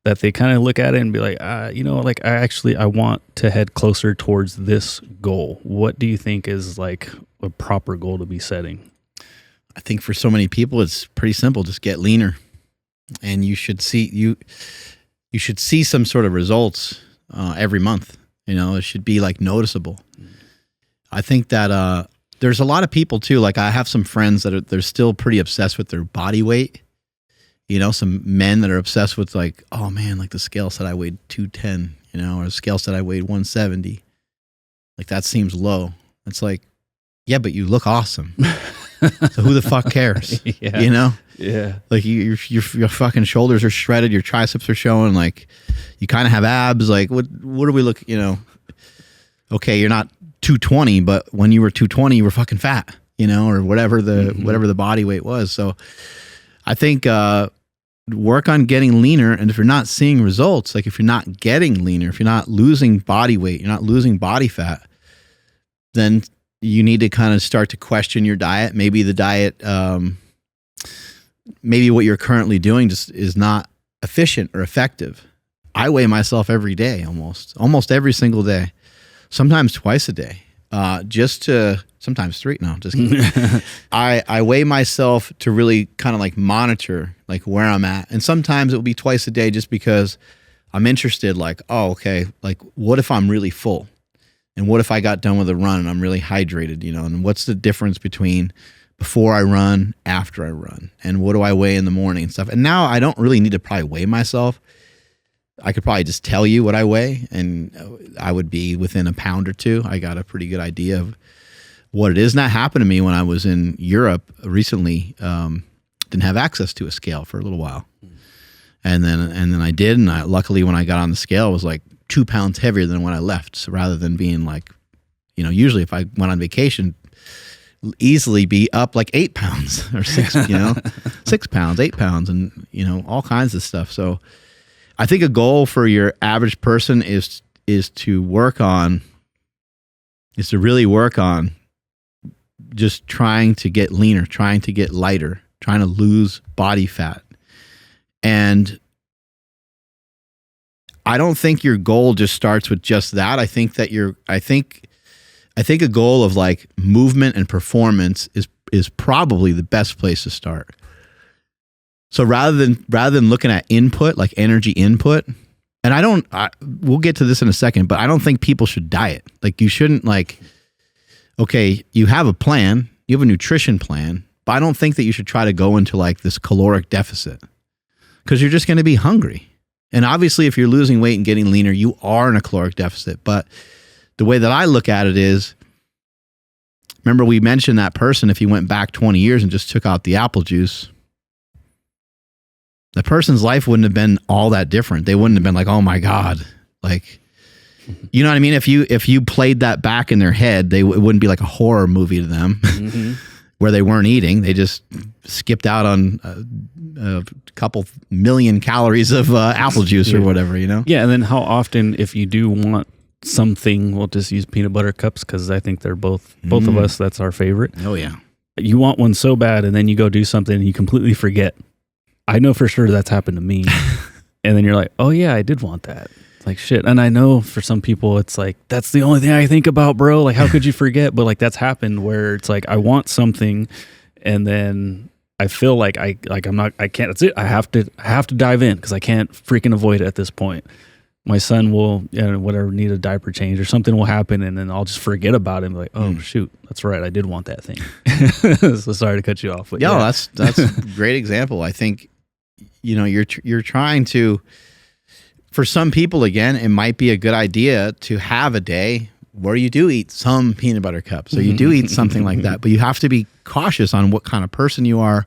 that they kind of look at it and be like, like I want to head closer towards this goal. What do you think is like a proper goal to be setting? I think for so many people, it's pretty simple. Just get leaner, and you should see some sort of results every month. It should be like noticeable. I think that there's a lot of people too. Like I have some friends that they're still pretty obsessed with their body weight. Some men that are obsessed with like, oh man, like the scale said I weighed 210, or the scale said I weighed 170. Like that seems low. It's like, yeah, but you look awesome. So who the fuck cares? Yeah. Yeah. Like your fucking shoulders are shredded, your triceps are showing, like you kind of have abs. Like what do we look? Okay, you're not 220, but when you were 220, you were fucking fat, or whatever the body weight was. So I think work on getting leaner, and if you're not seeing results, like if you're not getting leaner, if you're not losing body weight, you're not losing body fat, then you need to kind of start to question your diet. Maybe the diet, maybe what you're currently doing just is not efficient or effective. I weigh myself every day, almost every single day, sometimes twice a day, sometimes 3. No, just kidding. I weigh myself to really kind of like monitor like where I'm at. And sometimes it will be twice a day just because I'm interested, like, oh, okay, like what if I'm really full? And what if I got done with a run and I'm really hydrated, and what's the difference between before I run, after I run, and what do I weigh in the morning and stuff. And now I don't really need to probably weigh myself. I could probably just tell you what I weigh, and I would be within a pound or 2. I got a pretty good idea of what it is. And that happened to me when I was in Europe recently. Didn't have access to a scale for a little while. And then I did, and luckily when I got on the scale, it was like 2 pounds heavier than when I left. So rather than being like, usually if I went on vacation, easily be up like 8 pounds or 6, 6 pounds, 8 pounds, and all kinds of stuff. So I think a goal for your average person is to really work on just trying to get leaner, trying to get lighter, trying to lose body fat. And I don't think your goal just starts with just that. I think that I think a goal of like movement and performance is probably the best place to start. So rather than looking at input, like energy input, and we'll get to this in a second, but I don't think people should diet. Like you shouldn't okay, you have a plan, you have a nutrition plan, but I don't think that you should try to go into like this caloric deficit because you're just going to be hungry. And obviously if you're losing weight and getting leaner, you are in a caloric deficit. But the way that I look at it is, remember we mentioned that person, if he went back 20 years and just took out the apple juice, the person's life wouldn't have been all that different. They wouldn't have been like, oh my God. Like, you know what I mean? If you played that back in their head, it wouldn't be like a horror movie to them where they weren't eating. They just skipped out on a couple million calories of apple juice or whatever, Yeah. And then how often, if you do want something, we'll just use peanut butter cups because I think they're both of us, that's our favorite. Oh yeah. You want one so bad and then you go do something and you completely forget. I know for sure that's happened to me. And then you're like, oh yeah, I did want that. It's like shit. And I know for some people it's like, that's the only thing I think about, bro. Like how could you forget? But like that's happened where it's like I want something and then I feel like I can't, that's it. I have to dive in because I can't freaking avoid it at this point. My son will, need a diaper change or something will happen and then I'll just forget about it and be like, oh shoot, that's right. I did want that thing. So sorry to cut you off. But that's a great example. I think, you're trying to, for some people, again, it might be a good idea to have a day where you do eat some peanut butter cups or you do eat something like that, but you have to be cautious on what kind of person you are.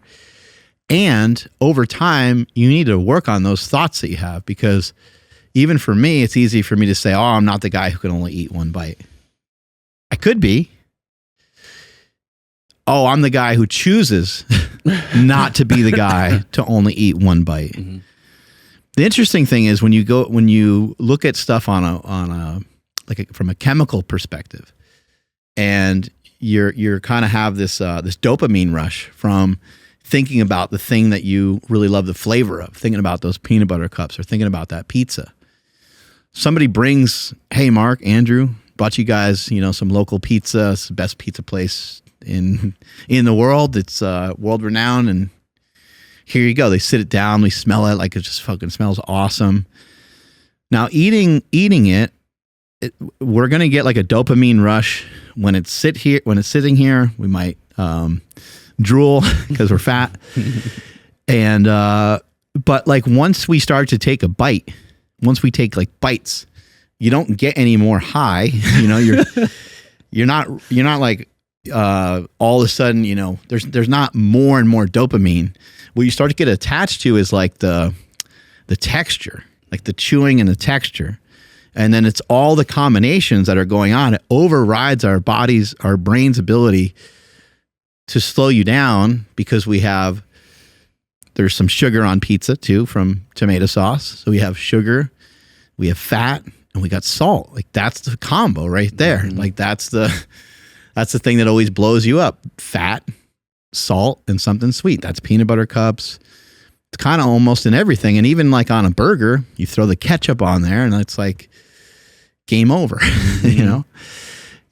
And over time, you need to work on those thoughts that you have because even for me, it's easy for me to say, oh, I'm not the guy who can only eat one bite. I could be. Oh, I'm the guy who chooses not to be the guy to only eat one bite. Mm-hmm. The interesting thing is when you look at stuff from a chemical perspective, and you're kind of have this this dopamine rush from thinking about the thing that you really love the flavor of, thinking about those peanut butter cups or thinking about that pizza. Somebody brings, hey, Mark, Andrew, brought you guys, some local pizza. It's the best pizza place in the world. It's world renowned, and here you go. They sit it down, we smell it, like it just fucking smells awesome. Now eating it, we're gonna get like a dopamine rush when it's sitting here. We might drool because we're fat, and but like once we start to take a bite, once we take like bites, you don't get any more high. You're not like all of a sudden, there's not more and more dopamine. What you start to get attached to is like the texture, like the chewing and the texture. And then it's all the combinations that are going on. It overrides our brain's ability to slow you down, because there's some sugar on pizza too from tomato sauce. So we have sugar, we have fat, and we got salt. Like that's the combo right there. Mm-hmm. Like that's the thing that always blows you up. Fat, salt, and something sweet. That's peanut butter cups. It's kind of almost in everything. And even like on a burger, you throw the ketchup on there and it's like game over, mm-hmm.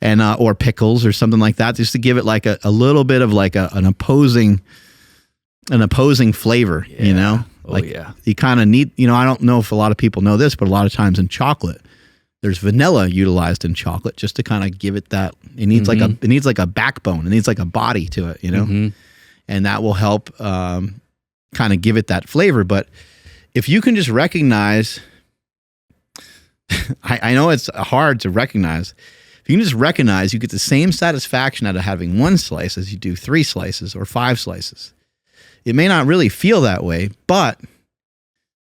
And or pickles or something like that, just to give it like a little bit of like an opposing flavor, yeah. Like you kind of need, I don't know if a lot of people know this, but a lot of times in chocolate, there's vanilla utilized in chocolate just to kind of give it that. It needs mm-hmm. like a backbone. It needs like a body to it, mm-hmm. and that will help kind of give it that flavor. But if you can just recognize, I know it's hard to recognize. If you can just recognize, you get the same satisfaction out of having one slice as you do 3 slices or 5 slices. It may not really feel that way, but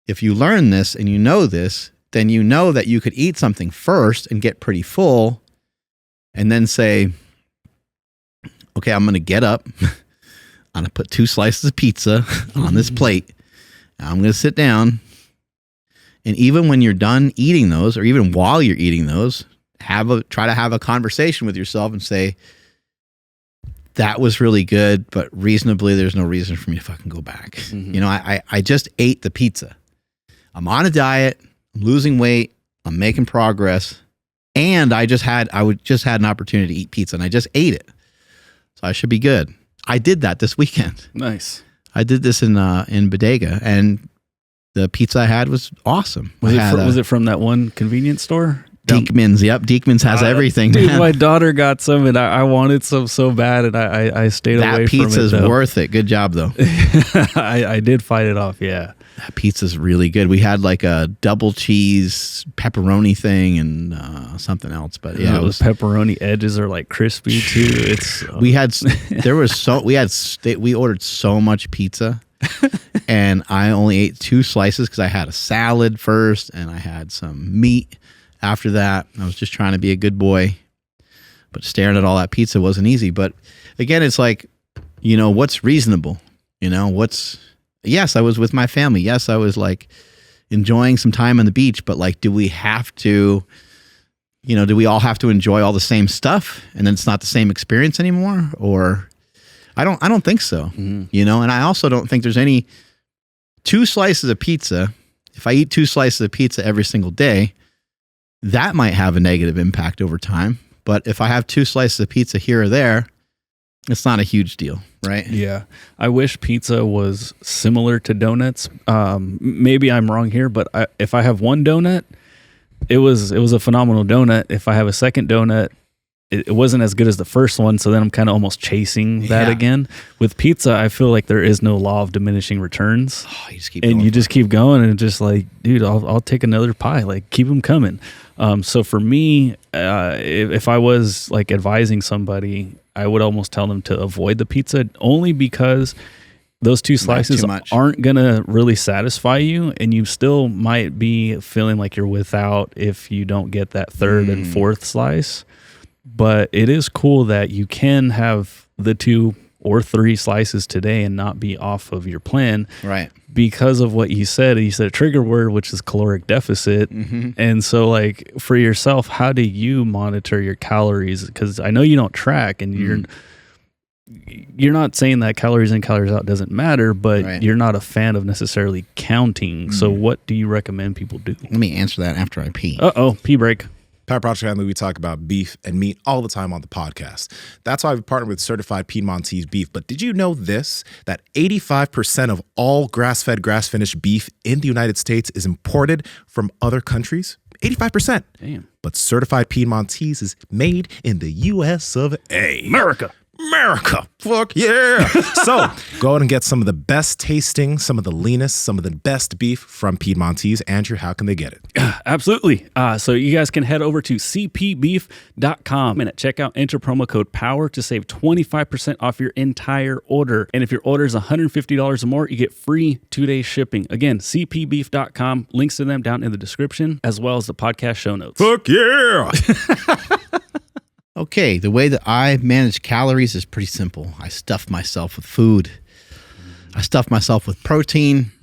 if you learn this and you know this, then you know that you could eat something first and get pretty full and then say, okay, I'm going to get up. I'm going to put 2 slices of pizza on this plate. Now I'm going to sit down. And even when you're done eating those, or even while you're eating those, try to have a conversation with yourself and say, that was really good, but reasonably, there's no reason for me to fucking go back. Mm-hmm. I just ate the pizza. I'm on a diet. I'm losing weight. I'm making progress. And I just had an opportunity to eat pizza, and I just ate it. So I should be good. I did that this weekend. Nice. I did this in Bodega, and the pizza I had was awesome. Was it from that one convenience store? Diekman's. Yep. Diekman's has everything. Dude, my daughter got some, and I wanted some so bad, and I stayed away from it. That pizza's worth it. Good job, though. I did fight it off, yeah. That pizza's really good. We had like a double cheese pepperoni thing and something else, but yeah, the pepperoni edges are like crispy too. We ordered so much pizza, and I only ate 2 slices because I had a salad first and I had some meat after that. I was just trying to be a good boy, but staring at all that pizza wasn't easy. But again, it's like, what's reasonable? Yes, I was with my family. Yes, I was like enjoying some time on the beach, but like, do we all have to enjoy all the same stuff and then it's not the same experience anymore? Or I don't think so, and I also don't think there's any 2 slices of pizza. If I eat 2 slices of pizza every single day, that might have a negative impact over time. But if I have 2 slices of pizza here or there, it's not a huge deal, right? Yeah. I wish pizza was similar to donuts. Maybe I'm wrong here, but if I have one donut, it was a phenomenal donut. If I have a second donut, it wasn't as good as the first one, so then I'm kind of almost chasing that again. With pizza, I feel like there is no law of diminishing returns. Oh, you just keep going, and just like, dude, I'll take another pie. Like, keep them coming. So for me, if I was like advising somebody, I would almost tell them to avoid the pizza, only because those 2 slices aren't going to really satisfy you, and you still might be feeling like you're without if you don't get that 3rd and 4th slice. But it is cool that you can have the 2 or 3 slices today and not be off of your plan. Right. Because of what you said a trigger word, which is caloric deficit. And so like for yourself, how do you monitor your calories? Because I know you don't track, and you're not saying that calories in, calories out doesn't matter, but you're not a fan of necessarily counting. So what do you recommend people do? Let me answer that after I pee. Pee break. Power Project family, we talk about beef and meat all the time on the podcast. That's why we've partnered with certified Piedmontese beef. But did you know this? That 85% of all grass-fed, grass-finished beef in the United States is imported from other countries? 85%. Damn. But certified Piedmontese is made in the U.S. of A. America. Fuck yeah. So go out and get some of the best tasting, some of the leanest, some of the best beef from Piedmontese. Andrew, how can they get it? Absolutely. So you guys can head over to cpbeef.com and at checkout, enter promo code POWER to save 25% off your entire order. And if your order is $150 or more, you get free 2-day shipping. Again, cpbeef.com. Links to them down in the description, as well as the podcast show notes. Fuck yeah. Okay, the way that I manage calories is pretty simple. I stuff myself with food. I stuff myself with protein.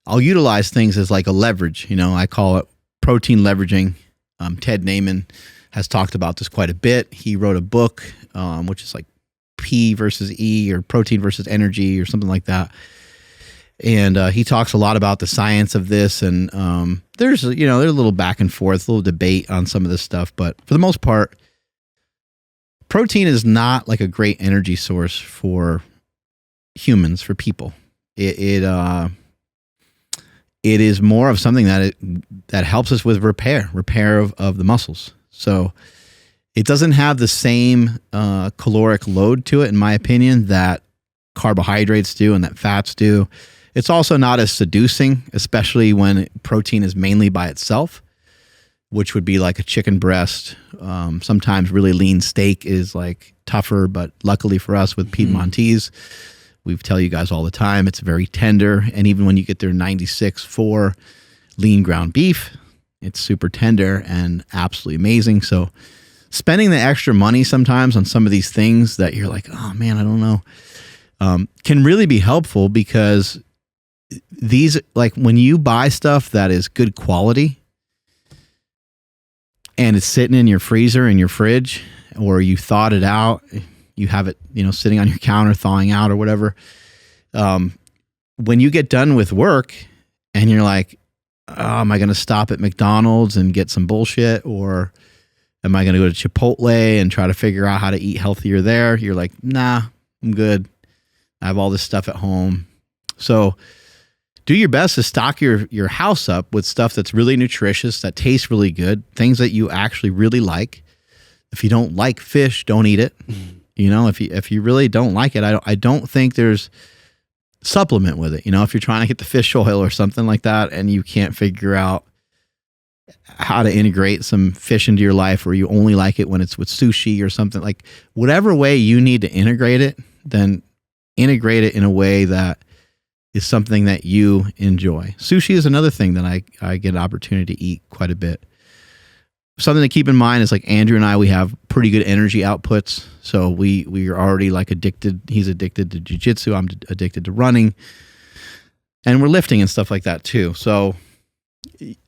I'll utilize things as like a leverage. I call it protein leveraging. Ted Naiman has talked about this quite a bit. He wrote a book, which is like P versus E, or protein versus energy, or something like that. And he talks a lot about the science of this. And there's a little back and forth, a little debate on some of this stuff. But for the most part, protein is not like a great energy source for humans, for people. It is more of something that helps us with repair of the muscles. So it doesn't have the same caloric load to it, in my opinion, that carbohydrates do and that fats do. It's also not as seducing, especially when protein is mainly by itself, which would be like a chicken breast. Sometimes really lean steak is like tougher, but luckily for us with Piedmontese, we tell you guys all the time, it's very tender. And even when you get their 96.4 lean ground beef, it's super tender and absolutely amazing. So spending the extra money sometimes on some of these things that you're like, oh man, I don't know, can really be helpful, because these, like when you buy stuff that is good quality, and it's sitting in your freezer, in your fridge, or you thawed it out, you have it, sitting on your counter, thawing out or whatever. When you get done with work and you're like, oh, am I going to stop at McDonald's and get some bullshit? Or am I going to go to Chipotle and try to figure out how to eat healthier there? You're like, nah, I'm good. I have all this stuff at home. So do your best to stock your house up with stuff that's really nutritious, that tastes really good, things that you actually really like. If you don't like fish, don't eat it. If you really don't like it, I don't think there's supplement with it. If you're trying to get the fish oil or something like that, and you can't figure out how to integrate some fish into your life, or you only like it when it's with sushi or something, like whatever way you need to integrate it, then integrate it in a way that is something that you enjoy. Sushi is another thing that I get an opportunity to eat quite a bit. Something to keep in mind is, like Andrew and I, we have pretty good energy outputs. So we are already like addicted. He's addicted to jiu-jitsu. I'm addicted to running, and we're lifting and stuff like that too. So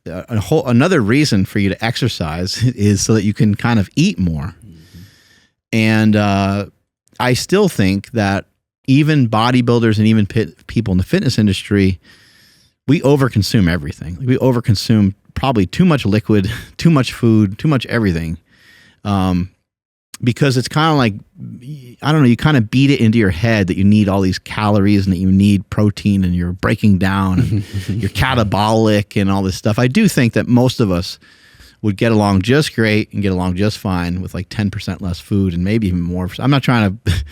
another reason for you to exercise is so that you can kind of eat more. And I still think that even bodybuilders and even people in the fitness industry, we overconsume everything. We overconsume probably too much liquid, too much food, too much everything. Because it's kind of like, I don't know, you kind of beat it into your head that you need all these calories and that you need protein, and you're breaking down and you're catabolic and all this stuff. I do think that most of us would get along just great and get along just fine with like 10% less food, and maybe even more. I'm not trying to...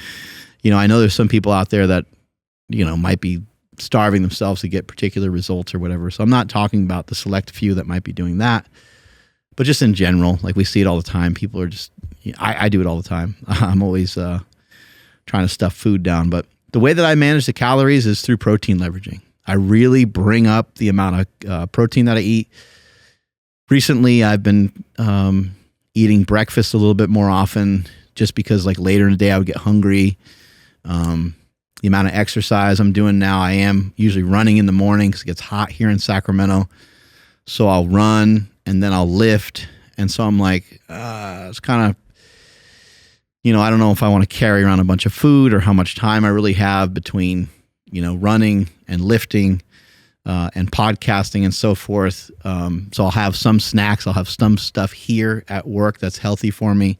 I know there's some people out there that, might be starving themselves to get particular results or whatever. So I'm not talking about the select few that might be doing that, but just in general, like we see it all the time. People are just, I do it all the time. I'm always trying to stuff food down. But the way that I manage the calories is through protein leveraging. I really bring up the amount of protein that I eat. Recently, I've been eating breakfast a little bit more often, just because like later in the day I would get hungry. The amount of exercise I'm doing now, I am usually running in the morning because it gets hot here in Sacramento. So I'll run and then I'll lift. And so I'm like, it's kind of, I don't know if I want to carry around a bunch of food or how much time I really have between, running and lifting and podcasting and so forth. So I'll have some snacks. I'll have some stuff here at work that's healthy for me.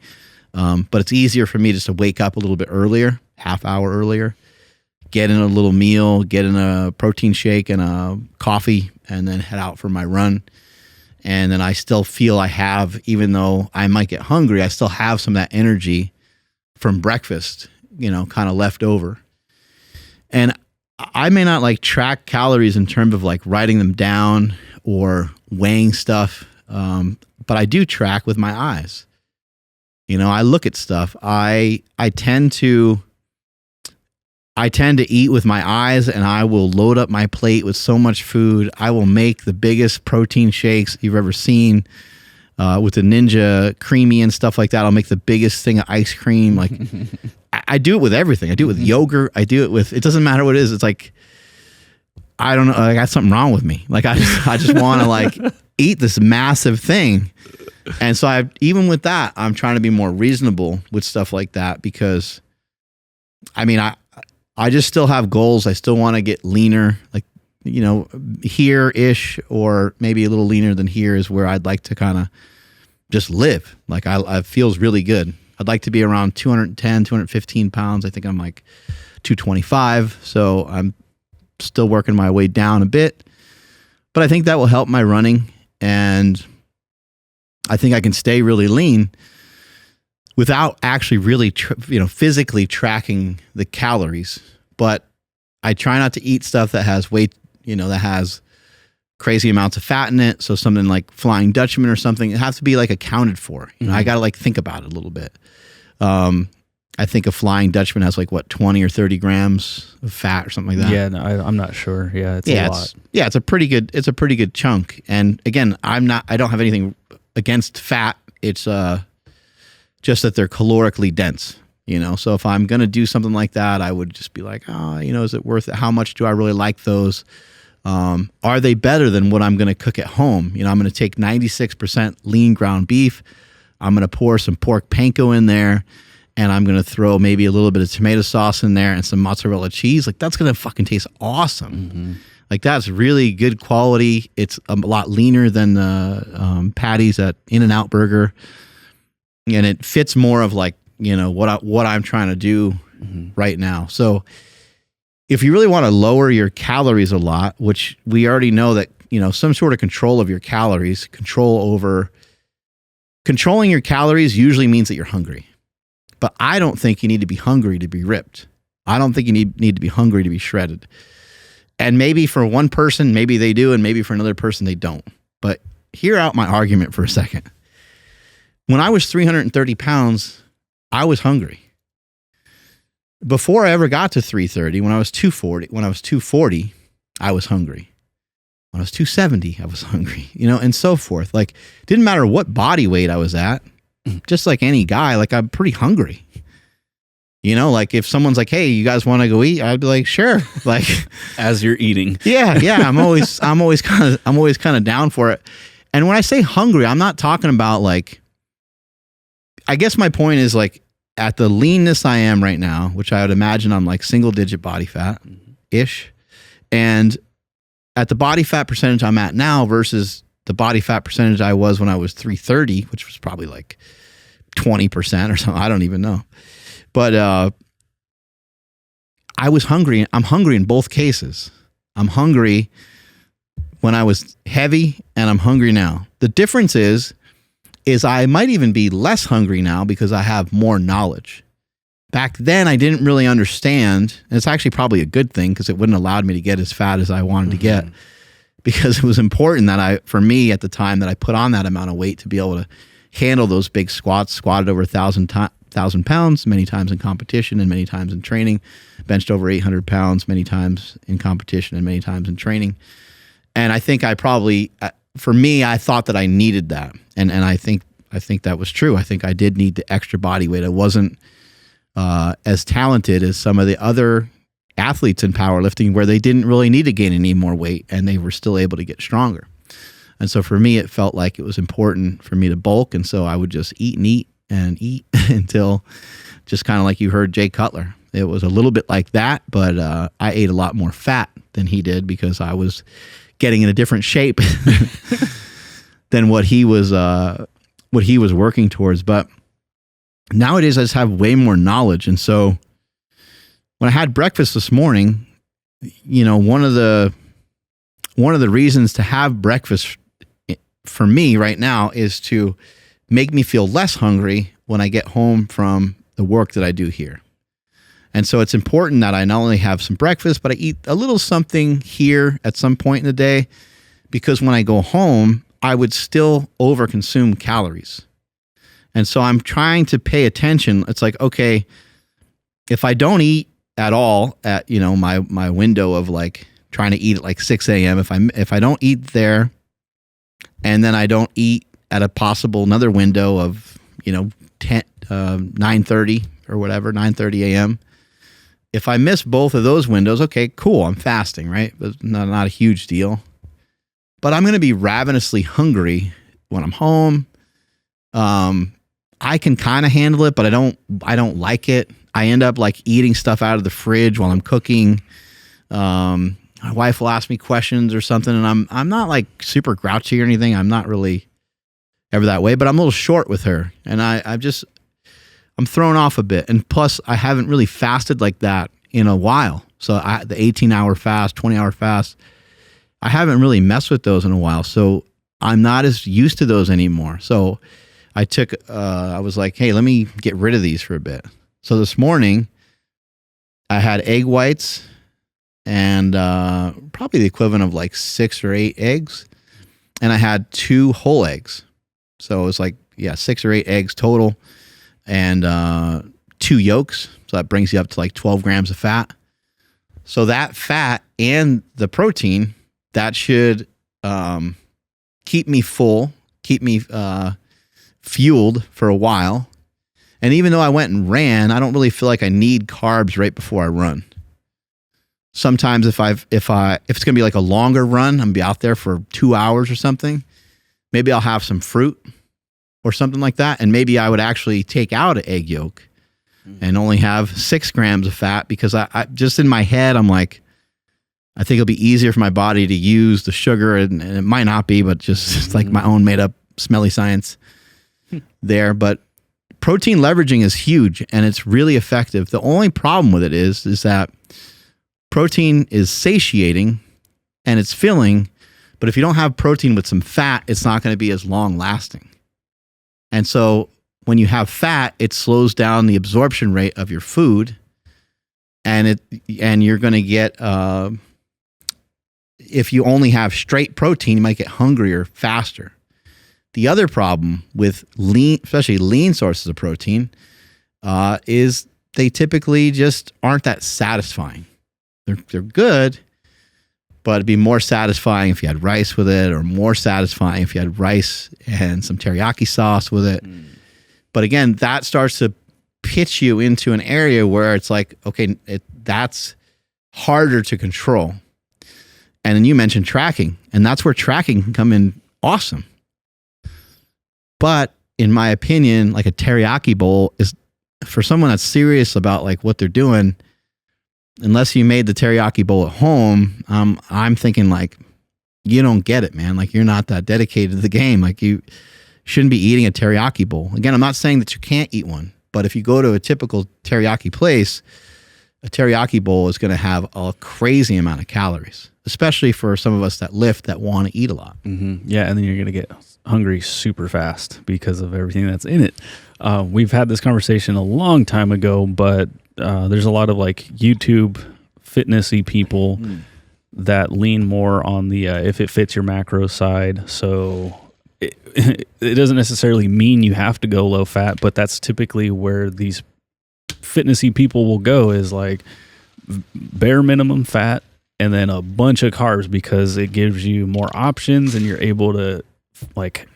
But it's easier for me just to wake up a little bit earlier, half hour earlier, get in a little meal, get in a protein shake and a coffee, and then head out for my run. And then I still feel I have, even though I might get hungry, I still have some of that energy from breakfast, kind of left over. And I may not like track calories in terms of like writing them down or weighing stuff, but I do track with my eyes. I look at stuff. I tend to eat with my eyes, and I will load up my plate with so much food. I will make the biggest protein shakes you've ever seen with the Ninja Creamy and stuff like that. I'll make the biggest thing of ice cream. Like I do it with everything. I do it with yogurt. I do it with, it doesn't matter what it is. It's like, I don't know. I got something wrong with me. Like I just want to like eat this massive thing. And so even with that, I'm trying to be more reasonable with stuff like that because I just still have goals. I still want to get leaner, like, here-ish, or maybe a little leaner than here is where I'd like to kind of just live. Like it feels really good. I'd like to be around 210, 215 pounds. I think I'm like 225. So I'm still working my way down a bit, but I think that will help my running. And I think I can stay really lean without actually really, physically tracking the calories. But I try not to eat stuff that has that has crazy amounts of fat in it. So something like Flying Dutchman or something, it has to be like accounted for. I got to like think about it a little bit. I think a Flying Dutchman has like 20 or 30 grams of fat or something like that. Yeah, no, I'm not sure. Yeah, it's a lot. It's a pretty good chunk. And again, I don't have anything against fat. It's just that they're calorically dense, So if I'm going to do something like that, I would just be like, is it worth it? How much do I really like those? Are they better than what I'm going to cook at home? I'm going to take 96% lean ground beef. I'm going to pour some pork panko in there, and I'm going to throw maybe a little bit of tomato sauce in there and some mozzarella cheese. Like that's going to fucking taste awesome. Mm-hmm. Like that's really good quality. It's a lot leaner than the patties at In-N-Out Burger. And it fits more of like, what I'm trying to do right now. So if you really want to lower your calories a lot, which we already know that, some sort of control of your calories, controlling your calories usually means that you're hungry. But I don't think you need to be hungry to be ripped. I don't think you need to be hungry to be shredded. And maybe for one person, maybe they do, and maybe for another person, they don't. But hear out my argument for a second. When I was 330 pounds, I was hungry. Before I ever got to 330, when I was 240, I was hungry. When I was 270, I was hungry, and so forth. Like, didn't matter what body weight I was at, just like any guy, like I'm pretty hungry. Like if someone's like, "Hey, you guys want to go eat?" I'd be like, "Sure." Like As you're eating. Yeah. I'm always kind of down for it. And when I say hungry, I'm not talking about like, I guess my point is like at the leanness I am right now, which I would imagine I'm like single digit body fat ish. And at the body fat percentage I'm at now versus the body fat percentage I was when I was 330, which was probably like 20% or something. I don't even know. But I was hungry. I'm hungry in both cases. I'm hungry when I was heavy, and I'm hungry now. The difference is I might even be less hungry now because I have more knowledge. Back then, I didn't really understand, and it's actually probably a good thing because it wouldn't allow me to get as fat as I wanted to get, because it was important that for me at the time, that I put on that amount of weight to be able to handle those big squats, squatted over 1,000 pounds many times in competition and many times in training, benched over 800 pounds many times in competition and many times in training. And I think I probably, for me, I thought that I needed that. And I think that was true. I think I did need the extra body weight. I wasn't as talented as some of the other athletes in powerlifting, where they didn't really need to gain any more weight and they were still able to get stronger. And so for me, it felt like it was important for me to bulk. And so I would just eat and eat and eat until, just kind of like you heard Jay Cutler. It was a little bit like that, but I ate a lot more fat than he did because I was getting in a different shape than what he was working towards. But nowadays I just have way more knowledge. And so when I had breakfast this morning, one of the reasons to have breakfast for me right now is to make me feel less hungry when I get home from the work that I do here. And so it's important that I not only have some breakfast, but I eat a little something here at some point in the day, because when I go home, I would still overconsume calories. And so I'm trying to pay attention. It's like, okay, if I don't eat at all at, my window of like trying to eat at like 6 a.m., if I don't eat there, and then I don't eat at a possible another window of, 9:30 or whatever, 9:30 a.m., if I miss both of those windows, okay, cool, I'm fasting, right? But not a huge deal. But I'm going to be ravenously hungry when I'm home. I can kind of handle it, but I don't like it. I end up like eating stuff out of the fridge while I'm cooking. My wife will ask me questions or something, and I'm not like super grouchy or anything. I'm not really ever that way, but I'm a little short with her, and I'm thrown off a bit. And plus, I haven't really fasted like that in a while. So the 18-hour fast, 20-hour fast, I haven't really messed with those in a while. So I'm not as used to those anymore. So I was like, hey, let me get rid of these for a bit. So this morning, I had egg whites and probably the equivalent of like 6 or 8 eggs. And I had 2 whole eggs. So it was like, 6 or 8 eggs total. And 2 yolks. So that brings you up to like 12 grams of fat. So that fat and the protein, that should keep me full, keep me fueled for a while. And even though I went and ran, I don't really feel like I need carbs right before I run. Sometimes if it's gonna be like a longer run, I'm gonna be out there for 2 hours or something, maybe I'll have some fruit or something like that. And maybe I would actually take out an egg yolk and only have 6 grams of fat, because I just in my head, I'm like, I think it'll be easier for my body to use the sugar, and it might not be, but just like my own made up smelly science there. But protein leveraging is huge and it's really effective. The only problem with it is that protein is satiating and it's filling, but if you don't have protein with some fat, it's not going to be as long lasting. And so when you have fat, it slows down the absorption rate of your food, and you're going to get, if you only have straight protein, you might get hungrier faster. The other problem with lean, especially lean sources of protein, is they typically just aren't that satisfying. They're good, but it'd be more satisfying if you had rice with it, or more satisfying if you had rice and some teriyaki sauce with it. But again, that starts to pitch you into an area where it's like, okay, that's harder to control. And then you mentioned tracking, and that's where tracking can come in awesome. But in my opinion, like a teriyaki bowl is, for someone that's serious about like what they're doing, unless you made the teriyaki bowl at home, I'm thinking like, you don't get it, man. Like, you're not that dedicated to the game. Like, you shouldn't be eating a teriyaki bowl. Again, I'm not saying that you can't eat one, but if you go to a typical teriyaki place, a teriyaki bowl is going to have a crazy amount of calories, especially for some of us that lift, that want to eat a lot. Mm-hmm. Yeah, and then you're going to get hungry super fast because of everything that's in it. We've had this conversation a long time ago, but there's a lot of like YouTube fitnessy people that lean more on the if it fits your macro side. So it doesn't necessarily mean you have to go low fat, but that's typically where these fitnessy people will go, is like bare minimum fat and then a bunch of carbs, because it gives you more options and you're able to like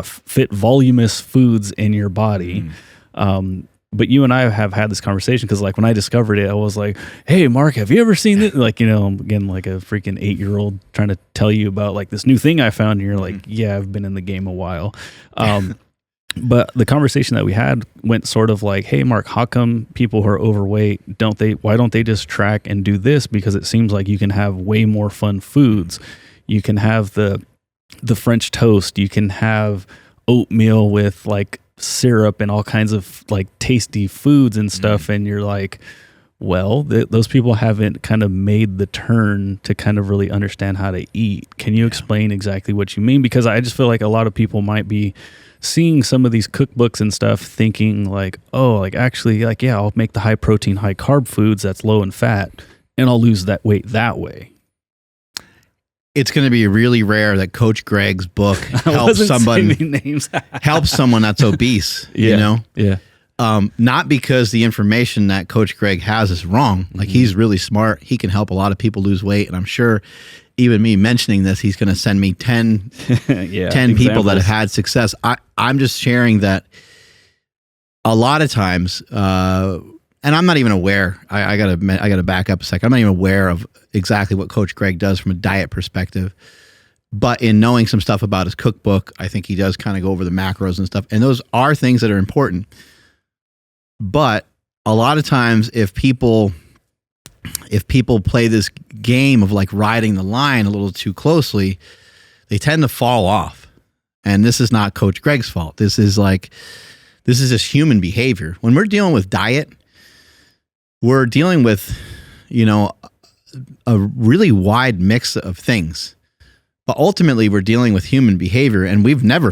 fit voluminous foods in your body. but you and I have had this conversation because like when I discovered it, I was like, hey, Mark, have you ever seen this? Like, you know, again, like a freaking 8-year-old trying to tell you about like this new thing I found. And you're like, yeah, I've been in the game a while. But the conversation that we had went sort of like, hey, Mark, how come people who are overweight, why don't they just track and do this? Because it seems like you can have way more fun foods. You can have the French toast. You can have oatmeal with like syrup and all kinds of like tasty foods and stuff. And you're like, well, those people haven't kind of made the turn to kind of really understand how to eat. Can you explain exactly what you mean? Because I just feel like a lot of people might be seeing some of these cookbooks and stuff thinking like, oh, like actually like, yeah, I'll make the high protein, high carb foods that's low in fat and I'll lose that weight that way. It's going to be really rare that Coach Greg's book helps helps someone that's obese, you know? Yeah. Not because the information that Coach Greg has is wrong. Like he's really smart. He can help a lot of people lose weight. And I'm sure even me mentioning this, he's going to send me 10 people that have had success. I'm just sharing that a lot of times, and I'm not even aware. I gotta back up a second. I'm not even aware of exactly what Coach Greg does from a diet perspective. But in knowing some stuff about his cookbook, I think he does kind of go over the macros and stuff. And those are things that are important. But a lot of times, if people play this game of like riding the line a little too closely, they tend to fall off. And this is not Coach Greg's fault. This is just human behavior. When we're dealing with diet, we're dealing with, you know, a really wide mix of things. But ultimately, we're dealing with human behavior, and we've never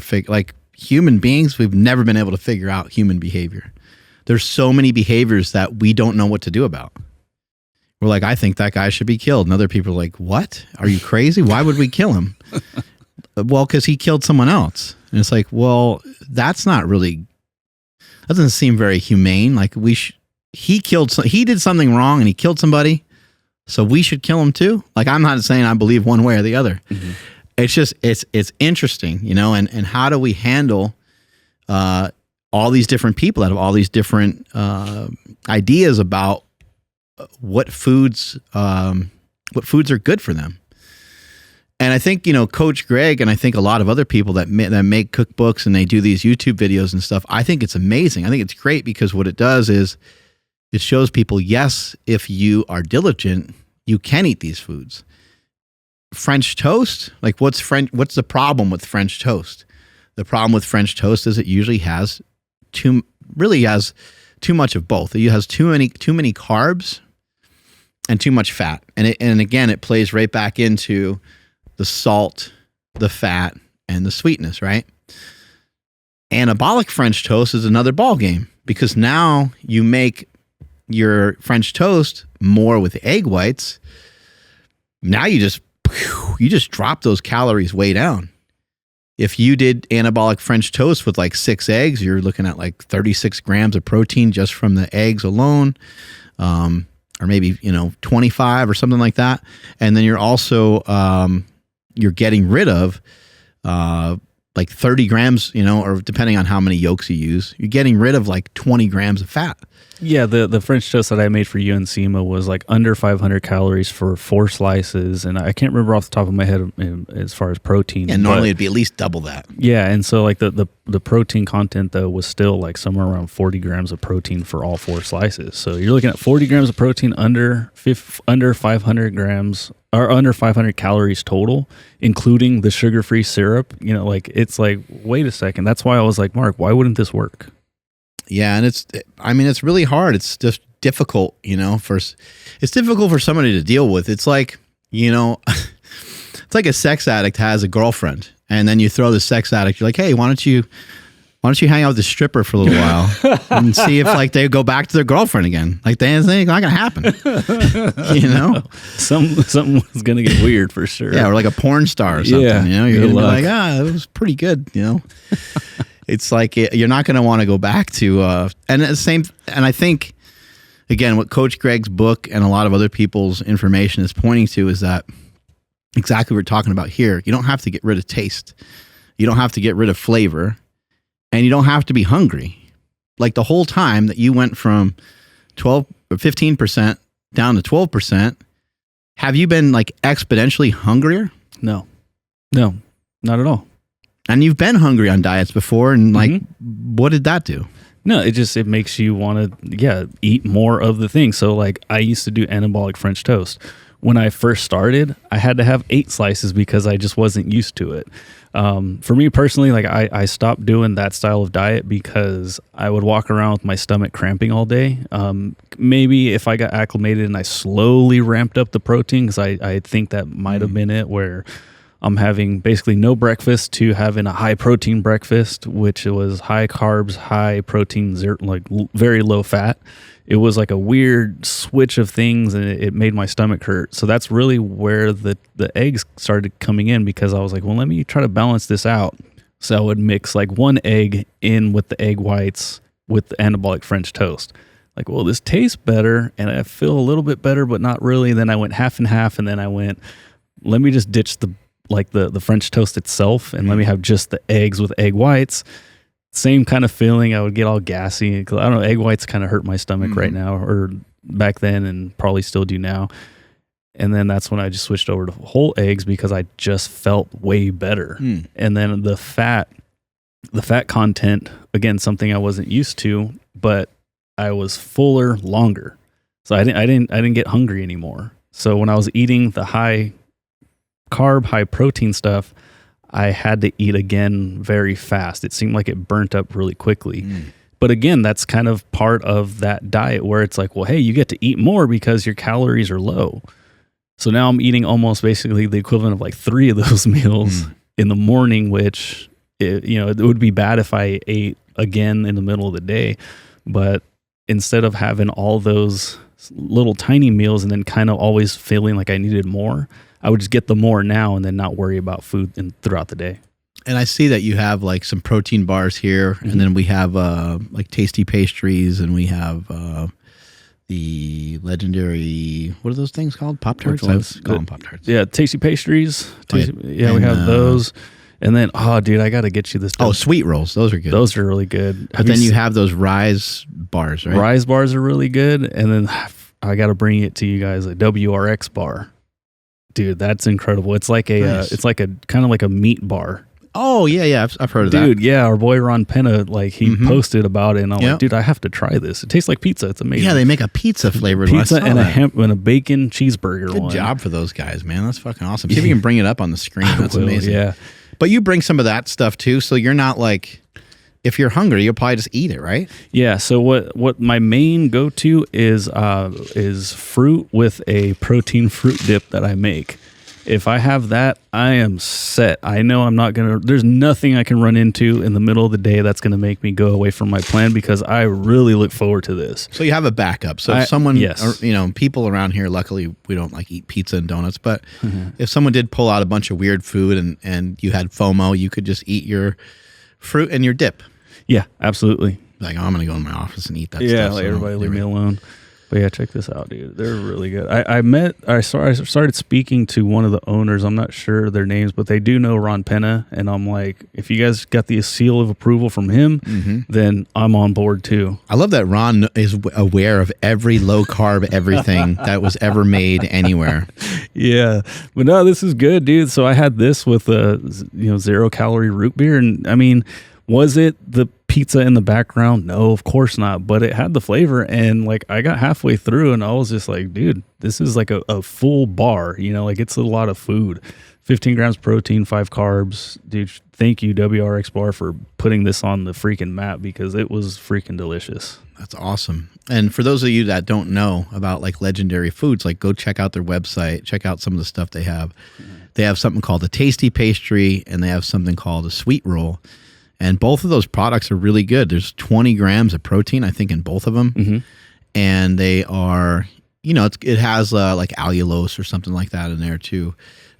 human beings, we've never been able to figure out human behavior. There's so many behaviors that we don't know what to do about. We're like, I think that guy should be killed. And other people are like, what? Are you crazy? Why would we kill him? Well, because he killed someone else. And it's like, well, that doesn't seem very humane. Like he did something wrong and he killed somebody. So we should kill him too. Like, I'm not saying I believe one way or the other. Mm-hmm. It's just, it's interesting, you know, and how do we handle, all these different people that have all these different, ideas about what foods are good for them. And I think, you know, Coach Greg and I think a lot of other people that make cookbooks and they do these YouTube videos and stuff, I think it's amazing. I think it's great because what it does is it shows people, yes, if you are diligent, you can eat these foods. French toast, like what's the problem with French toast? The problem with French toast is it usually has too much of both. It has too many carbs and too much fat. And again, it plays right back into the salt, the fat, and the sweetness, right? Anabolic French toast is another ball game because now you make your French toast more with egg whites. Now you just drop those calories way down. If you did anabolic French toast with like 6 eggs, you're looking at like 36 grams of protein just from the eggs alone. Or maybe, 25 or something like that. And then you're also, you're getting rid of, like 30 grams, or depending on how many yolks you use, you're getting rid of like 20 grams of fat. Yeah, the French toast that I made for you and Nsima was like under 500 calories for 4 slices, and I can't remember off the top of my head as far as protein. And normally it'd be at least double that. Yeah, and so like the protein content though was still like somewhere around 40 grams of protein for all 4 slices. So you're looking at 40 grams of protein under 500 grams or under 500 calories total, including the sugar-free syrup. It's like, wait a second. That's why I was like, Mark, why wouldn't this work? Yeah, and it's really hard. It's just difficult, it's difficult for somebody to deal with. It's like, it's like a sex addict has a girlfriend, and then you throw the sex addict. You're like, hey, why don't you hang out with the stripper for a little while and see if like they go back to their girlfriend again? Like, it's not gonna happen. Something was gonna get weird for sure. Yeah, or like a porn star or something. Yeah, you're gonna be like, it was pretty good. It's like you're not going to want to go back to, and I think, again, what Coach Greg's book and a lot of other people's information is pointing to is that exactly what we're talking about here. You don't have to get rid of taste. You don't have to get rid of flavor, and you don't have to be hungry. like the whole time that you went from 12 or 15% down to 12%, have you been like exponentially hungrier? No, not at all. And you've been hungry on diets before, and like, what did that do? No, it makes you want to, eat more of the thing. So like I used to do anabolic French toast. When I first started, I had to have 8 slices because I just wasn't used to it. For me personally, like I stopped doing that style of diet because I would walk around with my stomach cramping all day. Maybe if I got acclimated and I slowly ramped up the protein, because I think that might have been it, where I'm having basically no breakfast to having a high protein breakfast, which was high carbs, high protein, very low fat. It was like a weird switch of things, and it made my stomach hurt. So that's really where the eggs started coming in, because I was like, well, let me try to balance this out. So I would mix like 1 egg in with the egg whites with the anabolic French toast. Like, well, this tastes better, and I feel a little bit better, but not really. Then I went half and half, and then I went, let me just ditch the French toast itself, and let me have just the eggs with egg whites. Same kind of feeling. I would get all gassy. I don't know, egg whites kind of hurt my stomach right now, or back then, and probably still do now. And then that's when I just switched over to whole eggs, because I just felt way better. And then the fat content, again, something I wasn't used to, but I was fuller longer. So I didn't get hungry anymore. So when I was eating the high carb, high protein stuff, I had to eat again very fast. It seemed like it burnt up really quickly. But again, that's kind of part of that diet where it's like, well, hey, you get to eat more because your calories are low. So now I'm eating almost basically the equivalent of like 3 of those meals in the morning, which, it would be bad if I ate again in the middle of the day. But instead of having all those little tiny meals and then kind of always feeling like I needed more, I would just get the more now and then not worry about food throughout the day. And I see that you have like some protein bars here, and then we have like tasty pastries, and we have the legendary, what are those things called? Pop-Tarts? I call them Pop-Tarts. Yeah, tasty pastries. We have those. And then, dude, I got to get you this. Sweet rolls. Those are good. Those are really good. But then you have those Rise bars, right? Rise bars are really good. And then I got to bring it to you guys, a WRX bar. Dude, that's incredible. It's like it's like a kind of like a meat bar. Oh, yeah. I've heard of that. Dude, yeah, our boy Ron Penna, like he posted about it, and I'm like, dude, I have to try this. It tastes like pizza. It's amazing. Yeah, they make a pizza flavored pizza and a bacon cheeseburger. Good job for those guys, man. That's fucking awesome. See if you can bring it up on the screen. That's amazing. Yeah. But you bring some of that stuff too, so you're not like, if you're hungry, you'll probably just eat it, right? Yeah. So what my main go-to is fruit with a protein fruit dip that I make. If I have that, I am set. I know there's nothing I can run into in the middle of the day that's going to make me go away from my plan, because I really look forward to this. So you have a backup. So if someone, people around here, luckily we don't like eat pizza and donuts, but if someone did pull out a bunch of weird food and you had FOMO, you could just eat your fruit and your dip. Yeah, absolutely. Like, I'm going to go in my office and eat that stuff. Yeah, like everybody leave me alone. But yeah, check this out, dude. They're really good. I started speaking to one of the owners. I'm not sure their names, but they do know Ron Penna. And I'm like, if you guys got the seal of approval from him, then I'm on board too. I love that Ron is aware of every low carb everything that was ever made anywhere. Yeah. But no, this is good, dude. So I had this with a 0 calorie root beer. And I mean, was it the pizza in the background? No, of course not. But it had the flavor, and like I got halfway through, and I was just like, dude, this is like a full bar. Like it's a lot of food. 15 grams protein, 5 carbs. Dude, thank you, WRX Bar, for putting this on the freaking map, because it was freaking delicious. That's awesome. And for those of you that don't know about like legendary foods, like go check out their website, check out some of the stuff they have. They have something called a tasty pastry, and they have something called a sweet roll. And both of those products are really good. There's 20 grams of protein, I think, in both of them. And they are, it has like allulose or something like that in there too.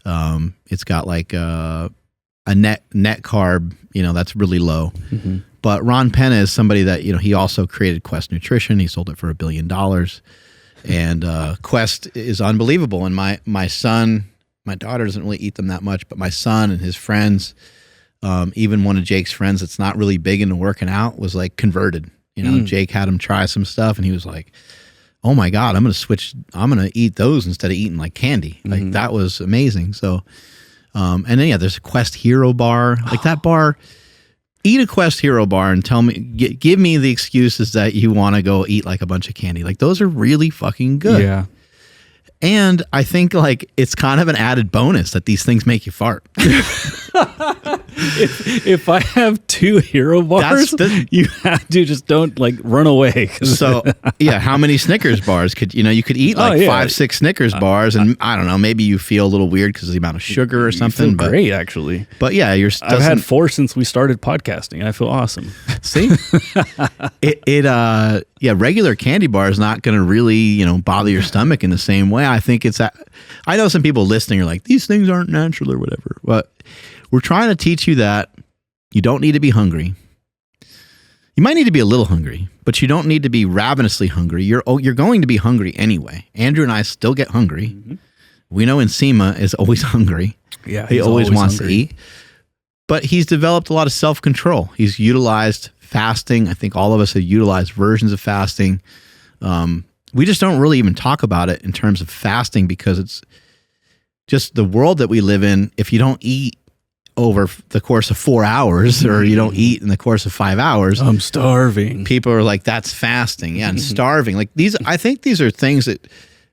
It's got like a net carb, that's really low. But Ron Penna is somebody that, he also created Quest Nutrition. He sold it for $1 billion. And Quest is unbelievable. And my son, my daughter doesn't really eat them that much, but my son and his friends, even one of Jake's friends that's not really big into working out, was like converted. You know, Jake had him try some stuff, and he was like, "Oh my god, I'm gonna eat those instead of eating like candy." Like that was amazing. So, and then there's a Quest Hero bar, like that bar. Eat a Quest Hero bar and tell me, give me the excuses that you want to go eat like a bunch of candy. Like those are really fucking good. Yeah. And I think like it's kind of an added bonus that these things make you fart. If I have 2 hero bars, you have to just don't like run away. So yeah, how many Snickers bars could you could eat like 5-6 Snickers bars, and I don't know, maybe you feel a little weird because of the amount of sugar or something. But great, actually. But yeah, I've had 4 since we started podcasting. I feel awesome. See, regular candy bar is not going to really bother your stomach in the same way. I think I know some people listening are like, these things aren't natural or whatever, but we're trying to teach you that you don't need to be hungry. You might need to be a little hungry, but you don't need to be ravenously hungry. You're going to be hungry anyway. Andrew and I still get hungry. We know Nsima is always hungry. Yeah, he always wants to eat. But he's developed a lot of self-control. He's utilized fasting. I think all of us have utilized versions of fasting. We just don't really even talk about it in terms of fasting because it's just the world that we live in. If you don't eat over the course of 4 hours or you don't eat in the course of 5 hours, I'm starving. People are like, that's fasting. Yeah, and starving. Like I think these are things that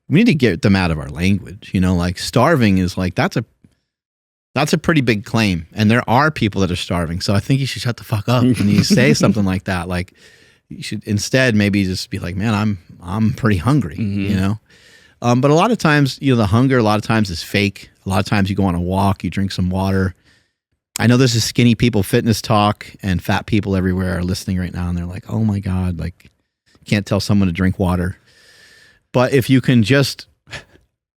we need to get them out of our language. Like starving is like, that's a pretty big claim. And there are people that are starving. So I think you should shut the fuck up when you say something like that. Like you should instead maybe just be like, man, I'm pretty hungry, But a lot of times, the hunger a lot of times is fake. A lot of times you go on a walk, you drink some water. I know this is skinny people fitness talk, and fat people everywhere are listening right now, and they're like, oh my God, like can't tell someone to drink water. But if you can just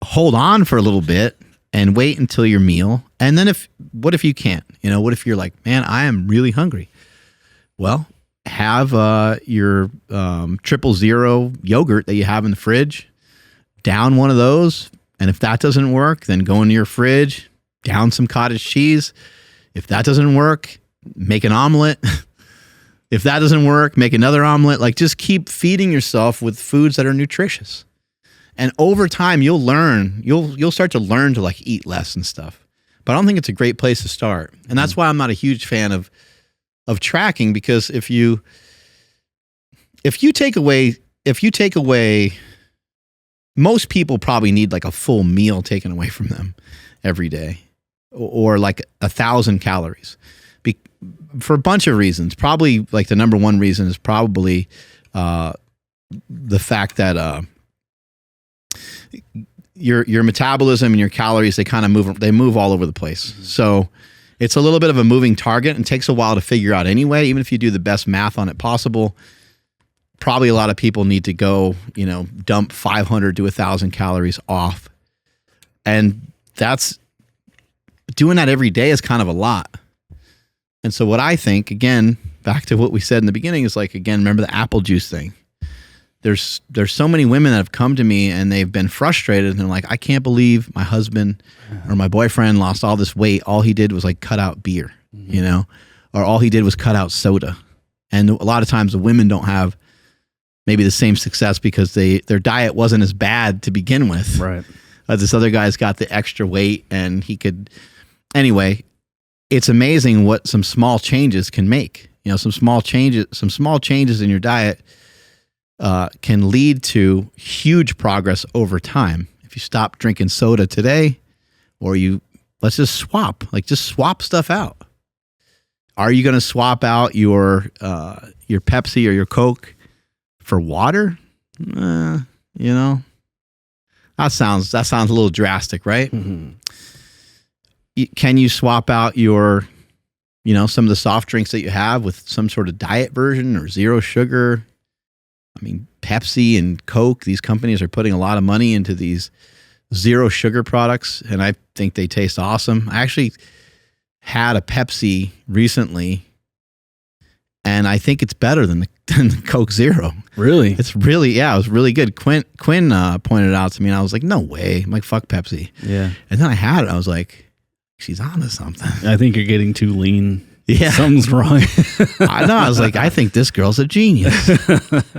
hold on for a little bit and wait until your meal, and then what if you can't? What if you're like, man, I am really hungry? Well, have your 000 yogurt that you have in the fridge, down one of those, and if that doesn't work, then go into your fridge, down some cottage cheese. If that doesn't work, make an omelet. If that doesn't work, make another omelet. Like just keep feeding yourself with foods that are nutritious. And over time, you'll start to learn to like eat less and stuff. But I don't think it's a great place to start. And that's why I'm not a huge fan of tracking, because if you take away, most people probably need like a full meal taken away from them every day, or like 1,000 calories for a bunch of reasons. Probably like the number one reason is probably the fact that your metabolism and your calories, they move all over the place. So it's a little bit of a moving target and takes a while to figure out anyway. Even if you do the best math on it possible, probably a lot of people need to go, dump 500 to 1,000 calories off. And doing that every day is kind of a lot. And so what I think, again, back to what we said in the beginning, is like, again, remember the apple juice thing. There's so many women that have come to me and they've been frustrated and they're like, I can't believe my husband or my boyfriend lost all this weight. All he did was like cut out beer, or all he did was cut out soda. And a lot of times the women don't have maybe the same success because their diet wasn't as bad to begin with. Right. This other guy's got the extra weight and anyway, it's amazing what some small changes can make. Some small changes in your diet can lead to huge progress over time. If you stop drinking soda today, or let's just swap stuff out. Are you going to swap out your Pepsi or your Coke for water? That sounds a little drastic, right? Mm-hmm. Can you swap out your, some of the soft drinks that you have with some sort of diet version or zero sugar? I mean, Pepsi and Coke, these companies are putting a lot of money into these zero sugar products, and I think they taste awesome. I actually had a Pepsi recently, and I think it's better than the Coke Zero. Really? It's really, it was really good. Quinn pointed it out to me, and I was like, no way. I'm like, fuck Pepsi. Yeah. And then I had it. I was like, she's onto something. I think you're getting too lean. Yeah. Something's wrong. I know. I was like, I think this girl's a genius.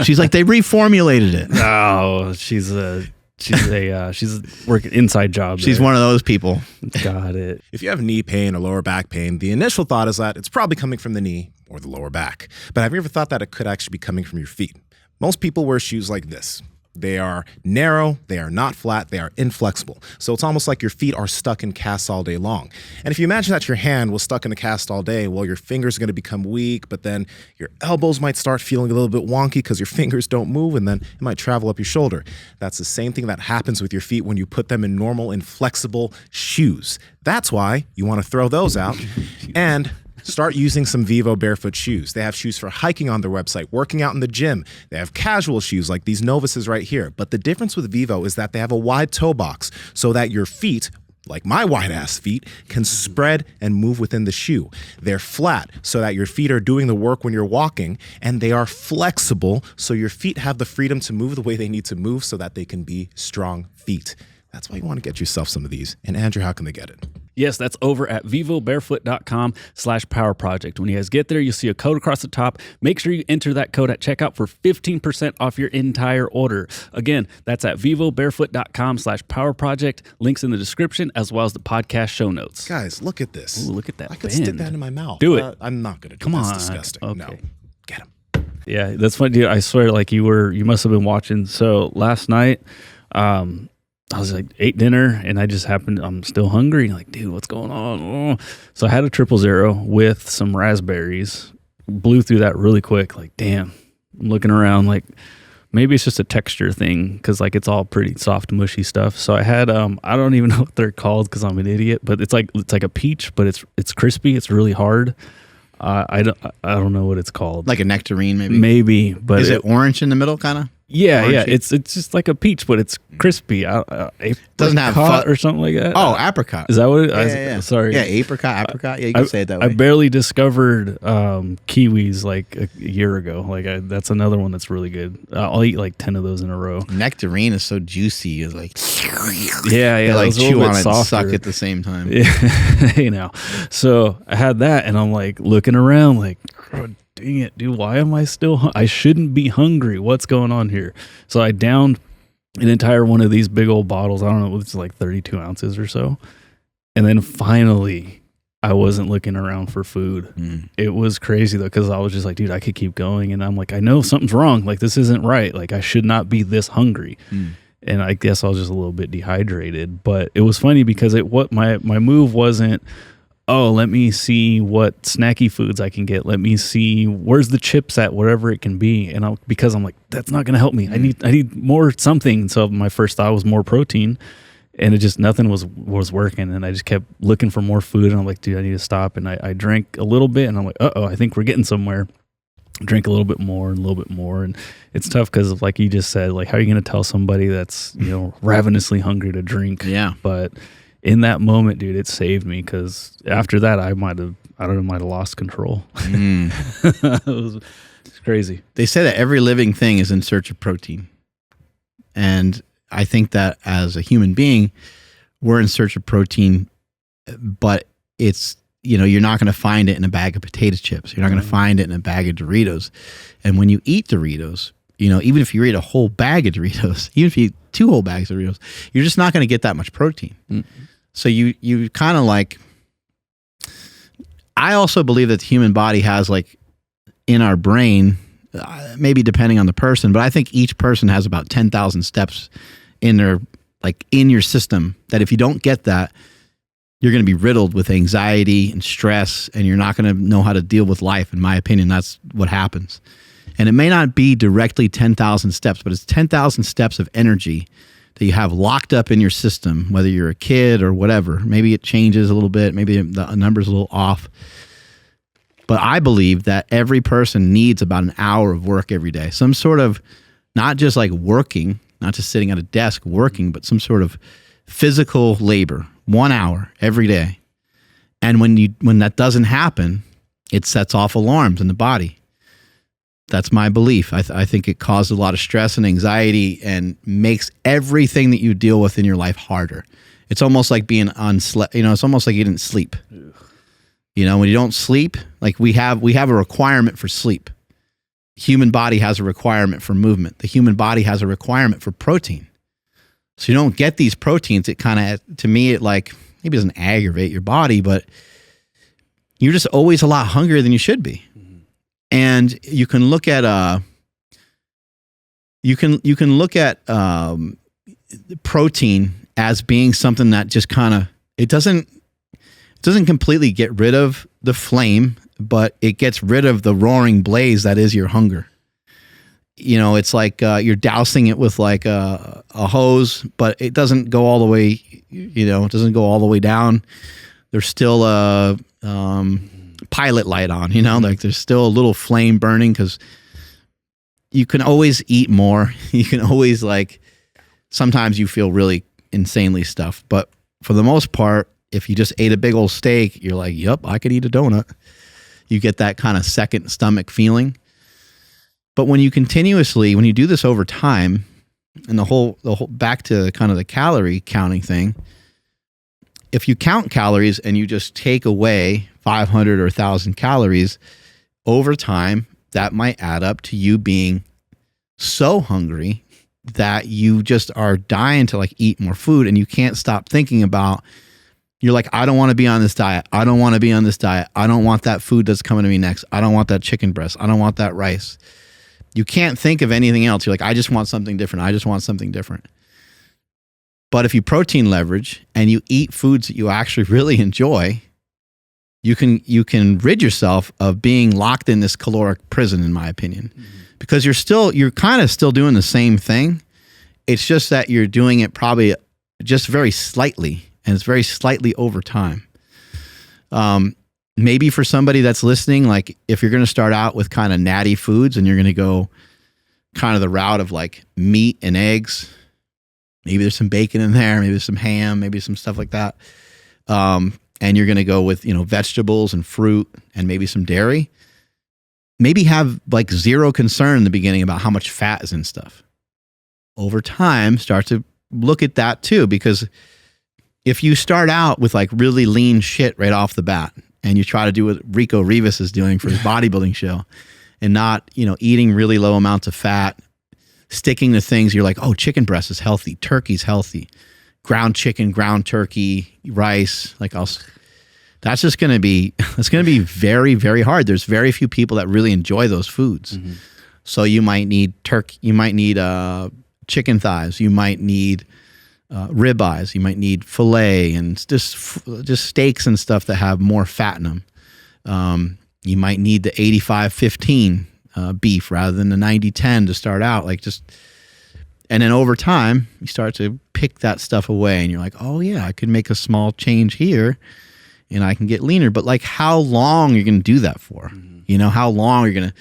She's like, they reformulated it. Oh, she's working inside job. She's there. one of those people. Got it. If you have knee pain or lower back pain, the initial thought is that it's probably coming from the knee or the lower back. But have you ever thought that it could actually be coming from your feet? Most people wear shoes like this. They are narrow, they are not flat, they are inflexible. So it's almost like your feet are stuck in casts all day long. And if you imagine that your hand was stuck in a cast all day, well, your fingers are going to become weak, but then your elbows might start feeling a little bit wonky because your fingers don't move, and then it might travel up your shoulder. That's the same thing that happens with your feet when you put them in normal, inflexible shoes. That's why you want to throw those out and start using some Vivo barefoot shoes. They have shoes for hiking on their website, working out in the gym. They have casual shoes like these Novices right here. But the difference with Vivo is that they have a wide toe box so that your feet, like my wide ass feet, can spread and move within the shoe. They're flat so that your feet are doing the work when you're walking, and they are flexible so your feet have the freedom to move the way they need to move so that they can be strong feet. That's why you want to get yourself some of these. And Andrew, how can they get it? Yes, that's over at vivobarefoot.com/powerproject. When you guys get there, you'll see a code across the top. Make sure you enter that code at checkout for 15% off your entire order. Again, that's at vivobarefoot.com/powerproject. Links in the description as well as the podcast show notes. Guys, look at this. Ooh, look at that I could bend. stick that in my mouth. Do it. I'm not going to do Come it. on. That's disgusting. Okay. No. Get him. Yeah, that's funny, dude. I swear, like you must have been watching. So last night, I was like, ate dinner, and I'm still hungry. Like, dude, what's going on? Oh. So I had a 000 with some raspberries. Blew through that really quick. Like, damn. I'm looking around, like, maybe it's just a texture thing because, like, it's all pretty soft, mushy stuff. So I had, I don't even know what they're called because I'm an idiot, but it's like a peach, but it's crispy. It's really hard. I don't know what it's called. Like a nectarine, maybe. Maybe, but Is it orange in the middle, kind of? Yeah, Orangey? yeah. It's just like a peach, but it's crispy. Doesn't have apricot or something like that. Oh, apricot. Is that what it is? Yeah. Sorry. Yeah, apricot. Yeah, you can say it that way. I barely discovered kiwis like a year ago. Like that's another one that's really good. I'll eat like 10 of those in a row. Nectarine is so juicy. It's like Yeah. like those are a chew little on bit it and softer. suck at the same time. Yeah, you know. So I had that, and I'm like looking around, like, oh, dang it, dude. Why am I still? I shouldn't be hungry. What's going on here? So I downed an entire one of these big old bottles. I don't know, it's like 32 ounces or so. And then finally, I wasn't looking around for food. It was crazy though, because I was just like, dude, I could keep going. And I'm like, I know something's wrong. Like this isn't right. Like I should not be this hungry. And I guess I was just a little bit dehydrated. But it was funny because my move wasn't, oh, let me see what snacky foods I can get. Let me see where's the chips at, whatever it can be. And because I'm like, that's not going to help me. I need more something. So my first thought was more protein, and it just nothing was working. And I just kept looking for more food. And I'm like, dude, I need to stop. And I drank a little bit, and I'm like, I think we're getting somewhere. Drink a little bit more and a little bit more. And it's tough because, like you just said, like how are you going to tell somebody that's ravenously hungry to drink? Yeah, but in that moment, dude, it saved me because after that, I might have lost control. It's crazy. They say that every living thing is in search of protein. And I think that as a human being, we're in search of protein, but it's, you're not going to find it in a bag of potato chips. You're not going to find it in a bag of Doritos. And when you eat Doritos, even if you eat a whole bag of Doritos, even if you eat 2 whole bags of Doritos, you're just not going to get that much protein. So you kind of like, I also believe that the human body has like in our brain, maybe depending on the person, but I think each person has about 10,000 steps in their, like in your system, that if you don't get that, you're going to be riddled with anxiety and stress, and you're not going to know how to deal with life. In my opinion, that's what happens. And it may not be directly 10,000 steps, but it's 10,000 steps of energy that you have locked up in your system, whether you're a kid or whatever. Maybe it changes a little bit. Maybe the number's a little off. But I believe that every person needs about an hour of work every day. Some sort of, not just like working, not just sitting at a desk working, but some sort of physical labor, 1 hour every day. And when that doesn't happen, it sets off alarms in the body. That's my belief. I think it causes a lot of stress and anxiety and makes everything that you deal with in your life harder. It's almost like being unslept. It's almost like you didn't sleep. When you don't sleep, like we have a requirement for sleep. Human body has a requirement for movement. The human body has a requirement for protein. So you don't get these proteins. It kind of, to me, it like maybe doesn't aggravate your body, but you're just always a lot hungrier than you should be. And you can look at protein as being something that just kind of it doesn't completely get rid of the flame, but it gets rid of the roaring blaze that is your hunger. It's like you're dousing it with like a hose, but it doesn't go all the way. It doesn't go all the way down. There's still a pilot light on. Like there's still a little flame burning because you can always eat more. You can always sometimes you feel really insanely stuffed, but for the most part, if you just ate a big old steak, you're like, yep, I could eat a donut. You get that kind of second stomach feeling. But when you do this over time, and the whole back to kind of the calorie counting thing, if you count calories and you just take away 500 or 1,000 calories over time, that might add up to you being so hungry that you just are dying to eat more food, and you can't stop thinking about. You're like, I don't want to be on this diet. I don't want to be on this diet. I don't want that food that's coming to me next. I don't want that chicken breast. I don't want that rice. You can't think of anything else. You're like, I just want something different. I just want something different. But if you protein leverage and you eat foods that you actually really enjoy, you can rid yourself of being locked in this caloric prison, in my opinion, because you're kind of still doing the same thing. It's just that you're doing it probably just very slightly. And it's very slightly over time. Maybe for somebody that's listening, if you're going to start out with kind of natty foods and you're going to go kind of the route of meat and eggs, maybe there's some bacon in there, maybe there's some ham, maybe some stuff like that. And you're going to go with, vegetables and fruit and maybe some dairy. Maybe have zero concern in the beginning about how much fat is in stuff. Over time, start to look at that too, because if you start out with really lean shit right off the bat and you try to do what Rico Rivas is doing for his bodybuilding show and not, eating really low amounts of fat, sticking to things, you're like, oh, chicken breast is healthy. Turkey's healthy. Ground chicken, ground turkey, rice. That's just going to be, very, very hard. There's very few people that really enjoy those foods. Mm-hmm. So you might need chicken thighs. You might need ribeyes, you might need filet, and just steaks and stuff that have more fat in them. You might need the 85-15 beef rather than the 90-10 to start out. And then over time, you start to pick that stuff away, and you're like, oh yeah, I could make a small change here, and I can get leaner. But how long are you going to do that for? Mm-hmm. How long are you going to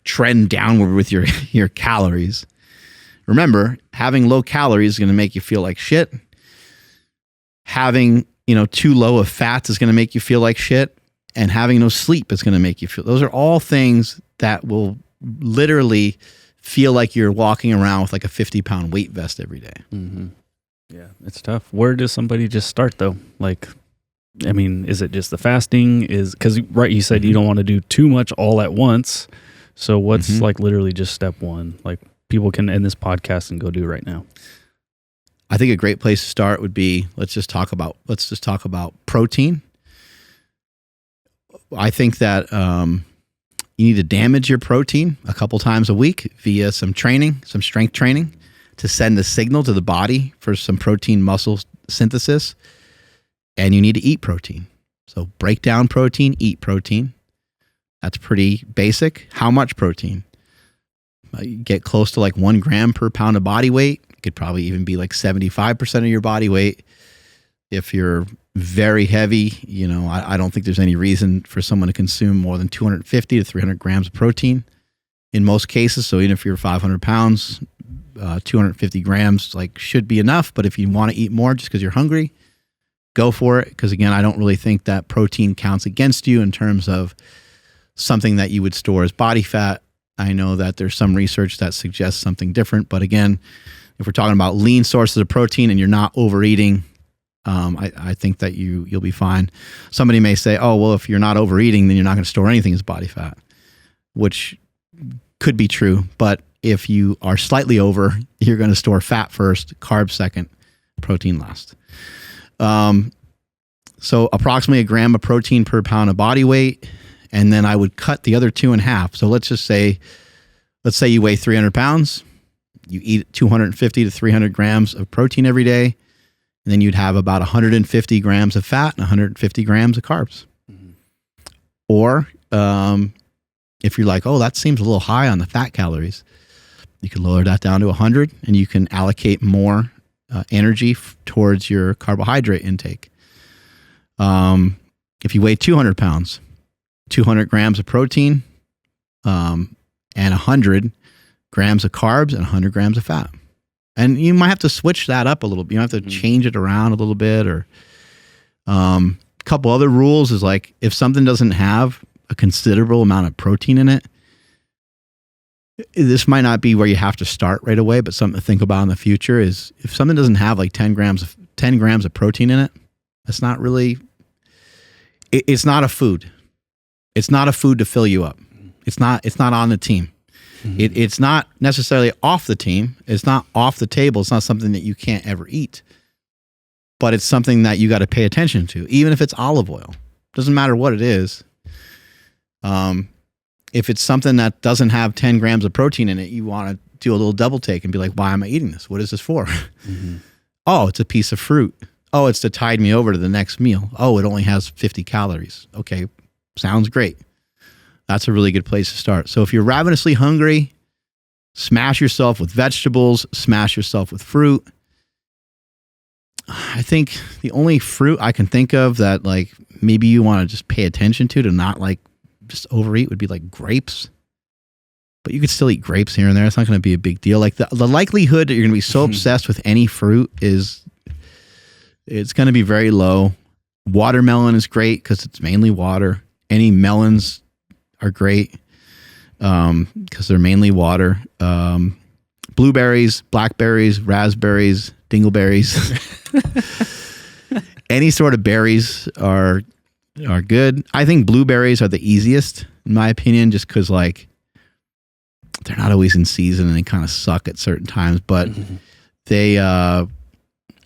trend downward with your calories? Remember, having low calories is going to make you feel like shit. Having, too low of fats is going to make you feel like shit. And having no sleep is going to make you feel. Those are all things that will literally feel like you're walking around with a 50-pound weight vest every day. Mm-hmm. Yeah, it's tough. Where does somebody just start though? Is it just the fasting? Because you said you don't want to do too much all at once. So what's literally just step one? People can end this podcast and go do right now? I think a great place to start would be let's just talk about protein. I think that you need to damage your protein a couple times a week via some strength training, to send a signal to the body for some protein muscle synthesis. And you need to eat protein. So break down protein, eat protein. That's pretty basic. How much protein? You get close to 1 gram per pound of body weight. It could probably even be 75% of your body weight. If you're very heavy, I don't think there's any reason for someone to consume more than 250 to 300 grams of protein in most cases. So even if you're 500 pounds, 250 grams should be enough. But if you want to eat more just because you're hungry, go for it. Because again, I don't really think that protein counts against you in terms of something that you would store as body fat. I know that there's some research that suggests something different, but again, if we're talking about lean sources of protein and you're not overeating I think that you'll be fine. Somebody may say, oh, well, if you're not overeating, then you're not going to store anything as body fat, which could be true. But if you are slightly over, you're going to store fat first, carbs second, protein last. So approximately 1 gram of protein per pound of body weight. And then I would cut the other 2 in half. So let's say you weigh 300 pounds. You eat 250 to 300 grams of protein every day. And then you'd have about 150 grams of fat and 150 grams of carbs. Mm-hmm. Or if you're like, oh, that seems a little high on the fat calories, you can lower that down to 100 and you can allocate more energy towards your carbohydrate intake. If you weigh 200 pounds, 200 grams of protein, and 100 grams of carbs and 100 grams of fat. And you might have to switch that up a little bit. You have to change it around a little bit. Or a couple other rules is like, if something doesn't have a considerable amount of protein in it, this might not be where you have to start right away, but something to think about in the future is if something doesn't have like 10 grams of protein in it, it's not really, it's not a food. It's not a food to fill you up. It's not on the team. Mm-hmm. It's not necessarily off the team. It's not off the table. It's not something that you can't ever eat, but it's something that you got to pay attention to, even if it's olive oil. Doesn't matter what it is. If it's something that doesn't have 10 grams of protein in it, you want to do a little double take and be like, why am I eating this? What is this for? Mm-hmm. Oh, it's a piece of fruit. Oh, it's to tide me over to the next meal. Oh, it only has 50 calories. Okay, sounds great. That's a really good place to start. So if you're ravenously hungry, smash yourself with vegetables, smash yourself with fruit. I think the only fruit I can think of that like maybe you want to just pay attention to not like just overeat would be like grapes. But you could still eat grapes here and there. It's not going to be a big deal. Like the likelihood that you're going to be so obsessed with any fruit it's going to be very low. Watermelon is great because it's mainly water. Any melons are great because they're mainly water. Blueberries, blackberries, raspberries, dingleberries. Any sort of berries are good. I think blueberries are the easiest, in my opinion, just because like they're not always in season and they kind of suck at certain times. But they, I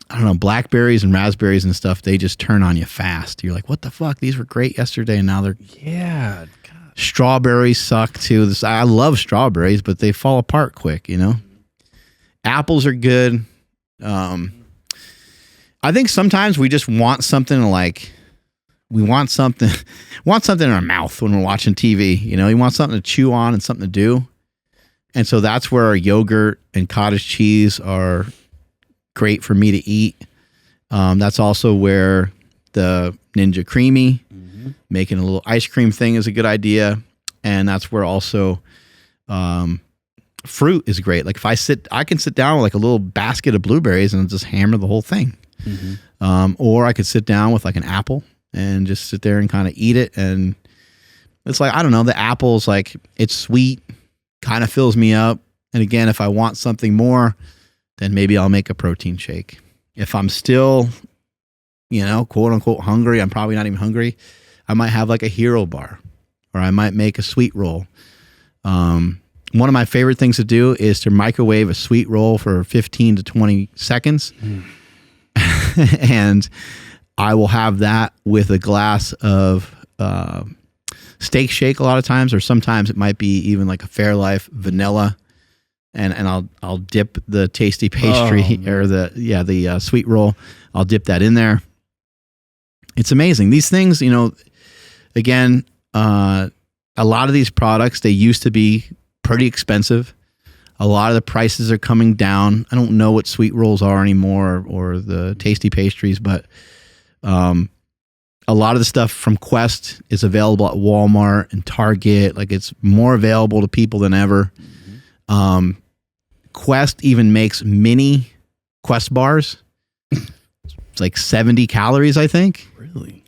don't know, blackberries and raspberries and stuff, they just turn on you fast. You're like, what the fuck? These were great yesterday, and now they're God. Strawberries suck too. I love strawberries, but they fall apart quick. You know, apples are good. I think sometimes we just want something to like. We want something in our mouth when we're watching TV. You know, you want something to chew on and something to do. And so that's where our yogurt and cottage cheese are great for me to eat. That's also where the Ninja Creamy, making a little ice cream thing is a good idea. And that's where also fruit is great. Like if I can sit down with like a little basket of blueberries and just hammer the whole thing. Or I could sit down with like an apple and just sit there and kind of eat it. And it's like, I don't know, the apple's like, it's sweet, kind of fills me up. And again, if I want something more, then maybe I'll make a protein shake. If I'm still, you know, quote unquote hungry, I'm probably not even hungry, I might have like a hero bar, or I might make a sweet roll. One of my favorite things to do is to microwave a sweet roll for 15 to 20 seconds. And I will have that with a glass of steak shake a lot of times, or sometimes it might be even like a Fairlife vanilla. And I'll dip the tasty pastry or the sweet roll. I'll dip that in there. It's amazing. These things, you know, again, a lot of these products, they used to be pretty expensive. A lot of the prices are coming down. I don't know what sweet rolls are anymore or the tasty pastries, but a lot of the stuff from Quest is available at Walmart and Target. Like it's more available to people than ever. Quest even makes mini Quest bars. It's like 70 calories, I think. Really?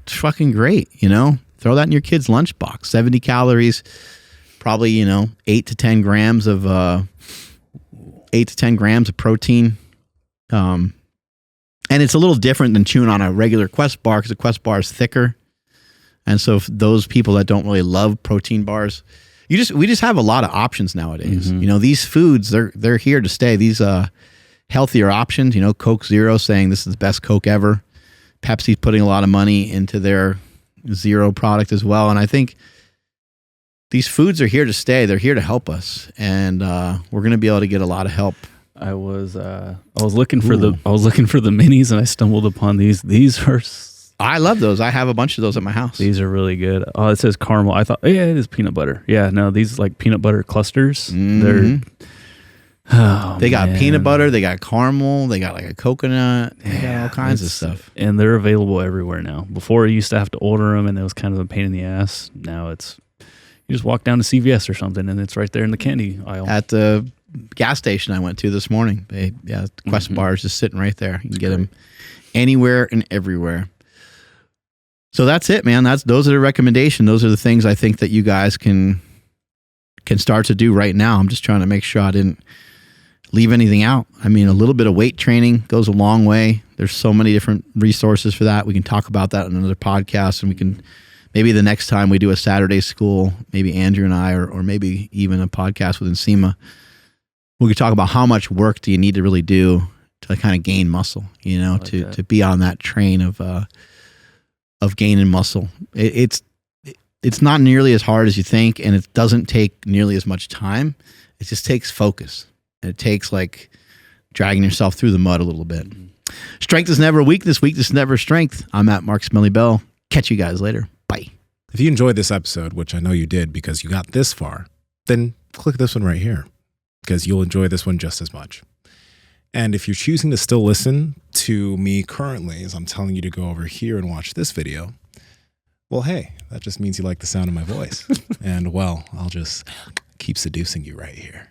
It's fucking great, you know? Throw that in your kid's lunchbox. 70 calories, probably, you know, 8 to 10 grams of protein. And it's a little different than chewing on a regular Quest bar because the Quest bar is thicker. And so for those people that don't really love protein bars, we just have a lot of options nowadays. Mm-hmm. You know, these foods, they're here to stay. These healthier options, you know, Coke Zero saying this is the best Coke ever. Pepsi's putting a lot of money into their Zero product as well. And I think these foods are here to stay. They're here to help us. And we're going to be able to get a lot of help. I was looking for the minis and I stumbled upon these. These are I love those. I have a bunch of those at my house. These are really good. Oh, it says caramel. I thought, yeah, it is peanut butter. Yeah, no, these like peanut butter clusters. Mm-hmm. They got man. peanut butter. They got caramel. They got like a coconut. They got all kinds of stuff. And they're available everywhere now. Before you used to have to order them and it was kind of a pain in the ass. Now it's, you just walk down to CVS or something and it's right there in the candy aisle. At the gas station I went to this morning, Quest bars just sitting right there. You can get them anywhere and everywhere. So that's it, man. Those are the recommendations. Those are the things I think that you guys can start to do right now. I'm just trying to make sure I didn't leave anything out. I mean, a little bit of weight training goes a long way. There's so many different resources for that. We can talk about that in another podcast, and we can maybe the next time we do a Saturday school, maybe Andrew and I, or maybe even a podcast with Nsima, we could talk about how much work do you need to really do to kind of gain muscle, you know, to be on that train of gaining muscle. It's not nearly as hard as you think, and it doesn't take nearly as much time. It just takes focus. And it takes like dragging yourself through the mud a little bit. Strength is never weakness. Weakness is never strength. I'm at Mark Smelly Bell. Catch you guys later. Bye. If you enjoyed this episode, which I know you did because you got this far, then click this one right here because you'll enjoy this one just as much. And if you're choosing to still listen to me currently, as I'm telling you to go over here and watch this video, well, hey, that just means you like the sound of my voice. And well, I'll just keep seducing you right here.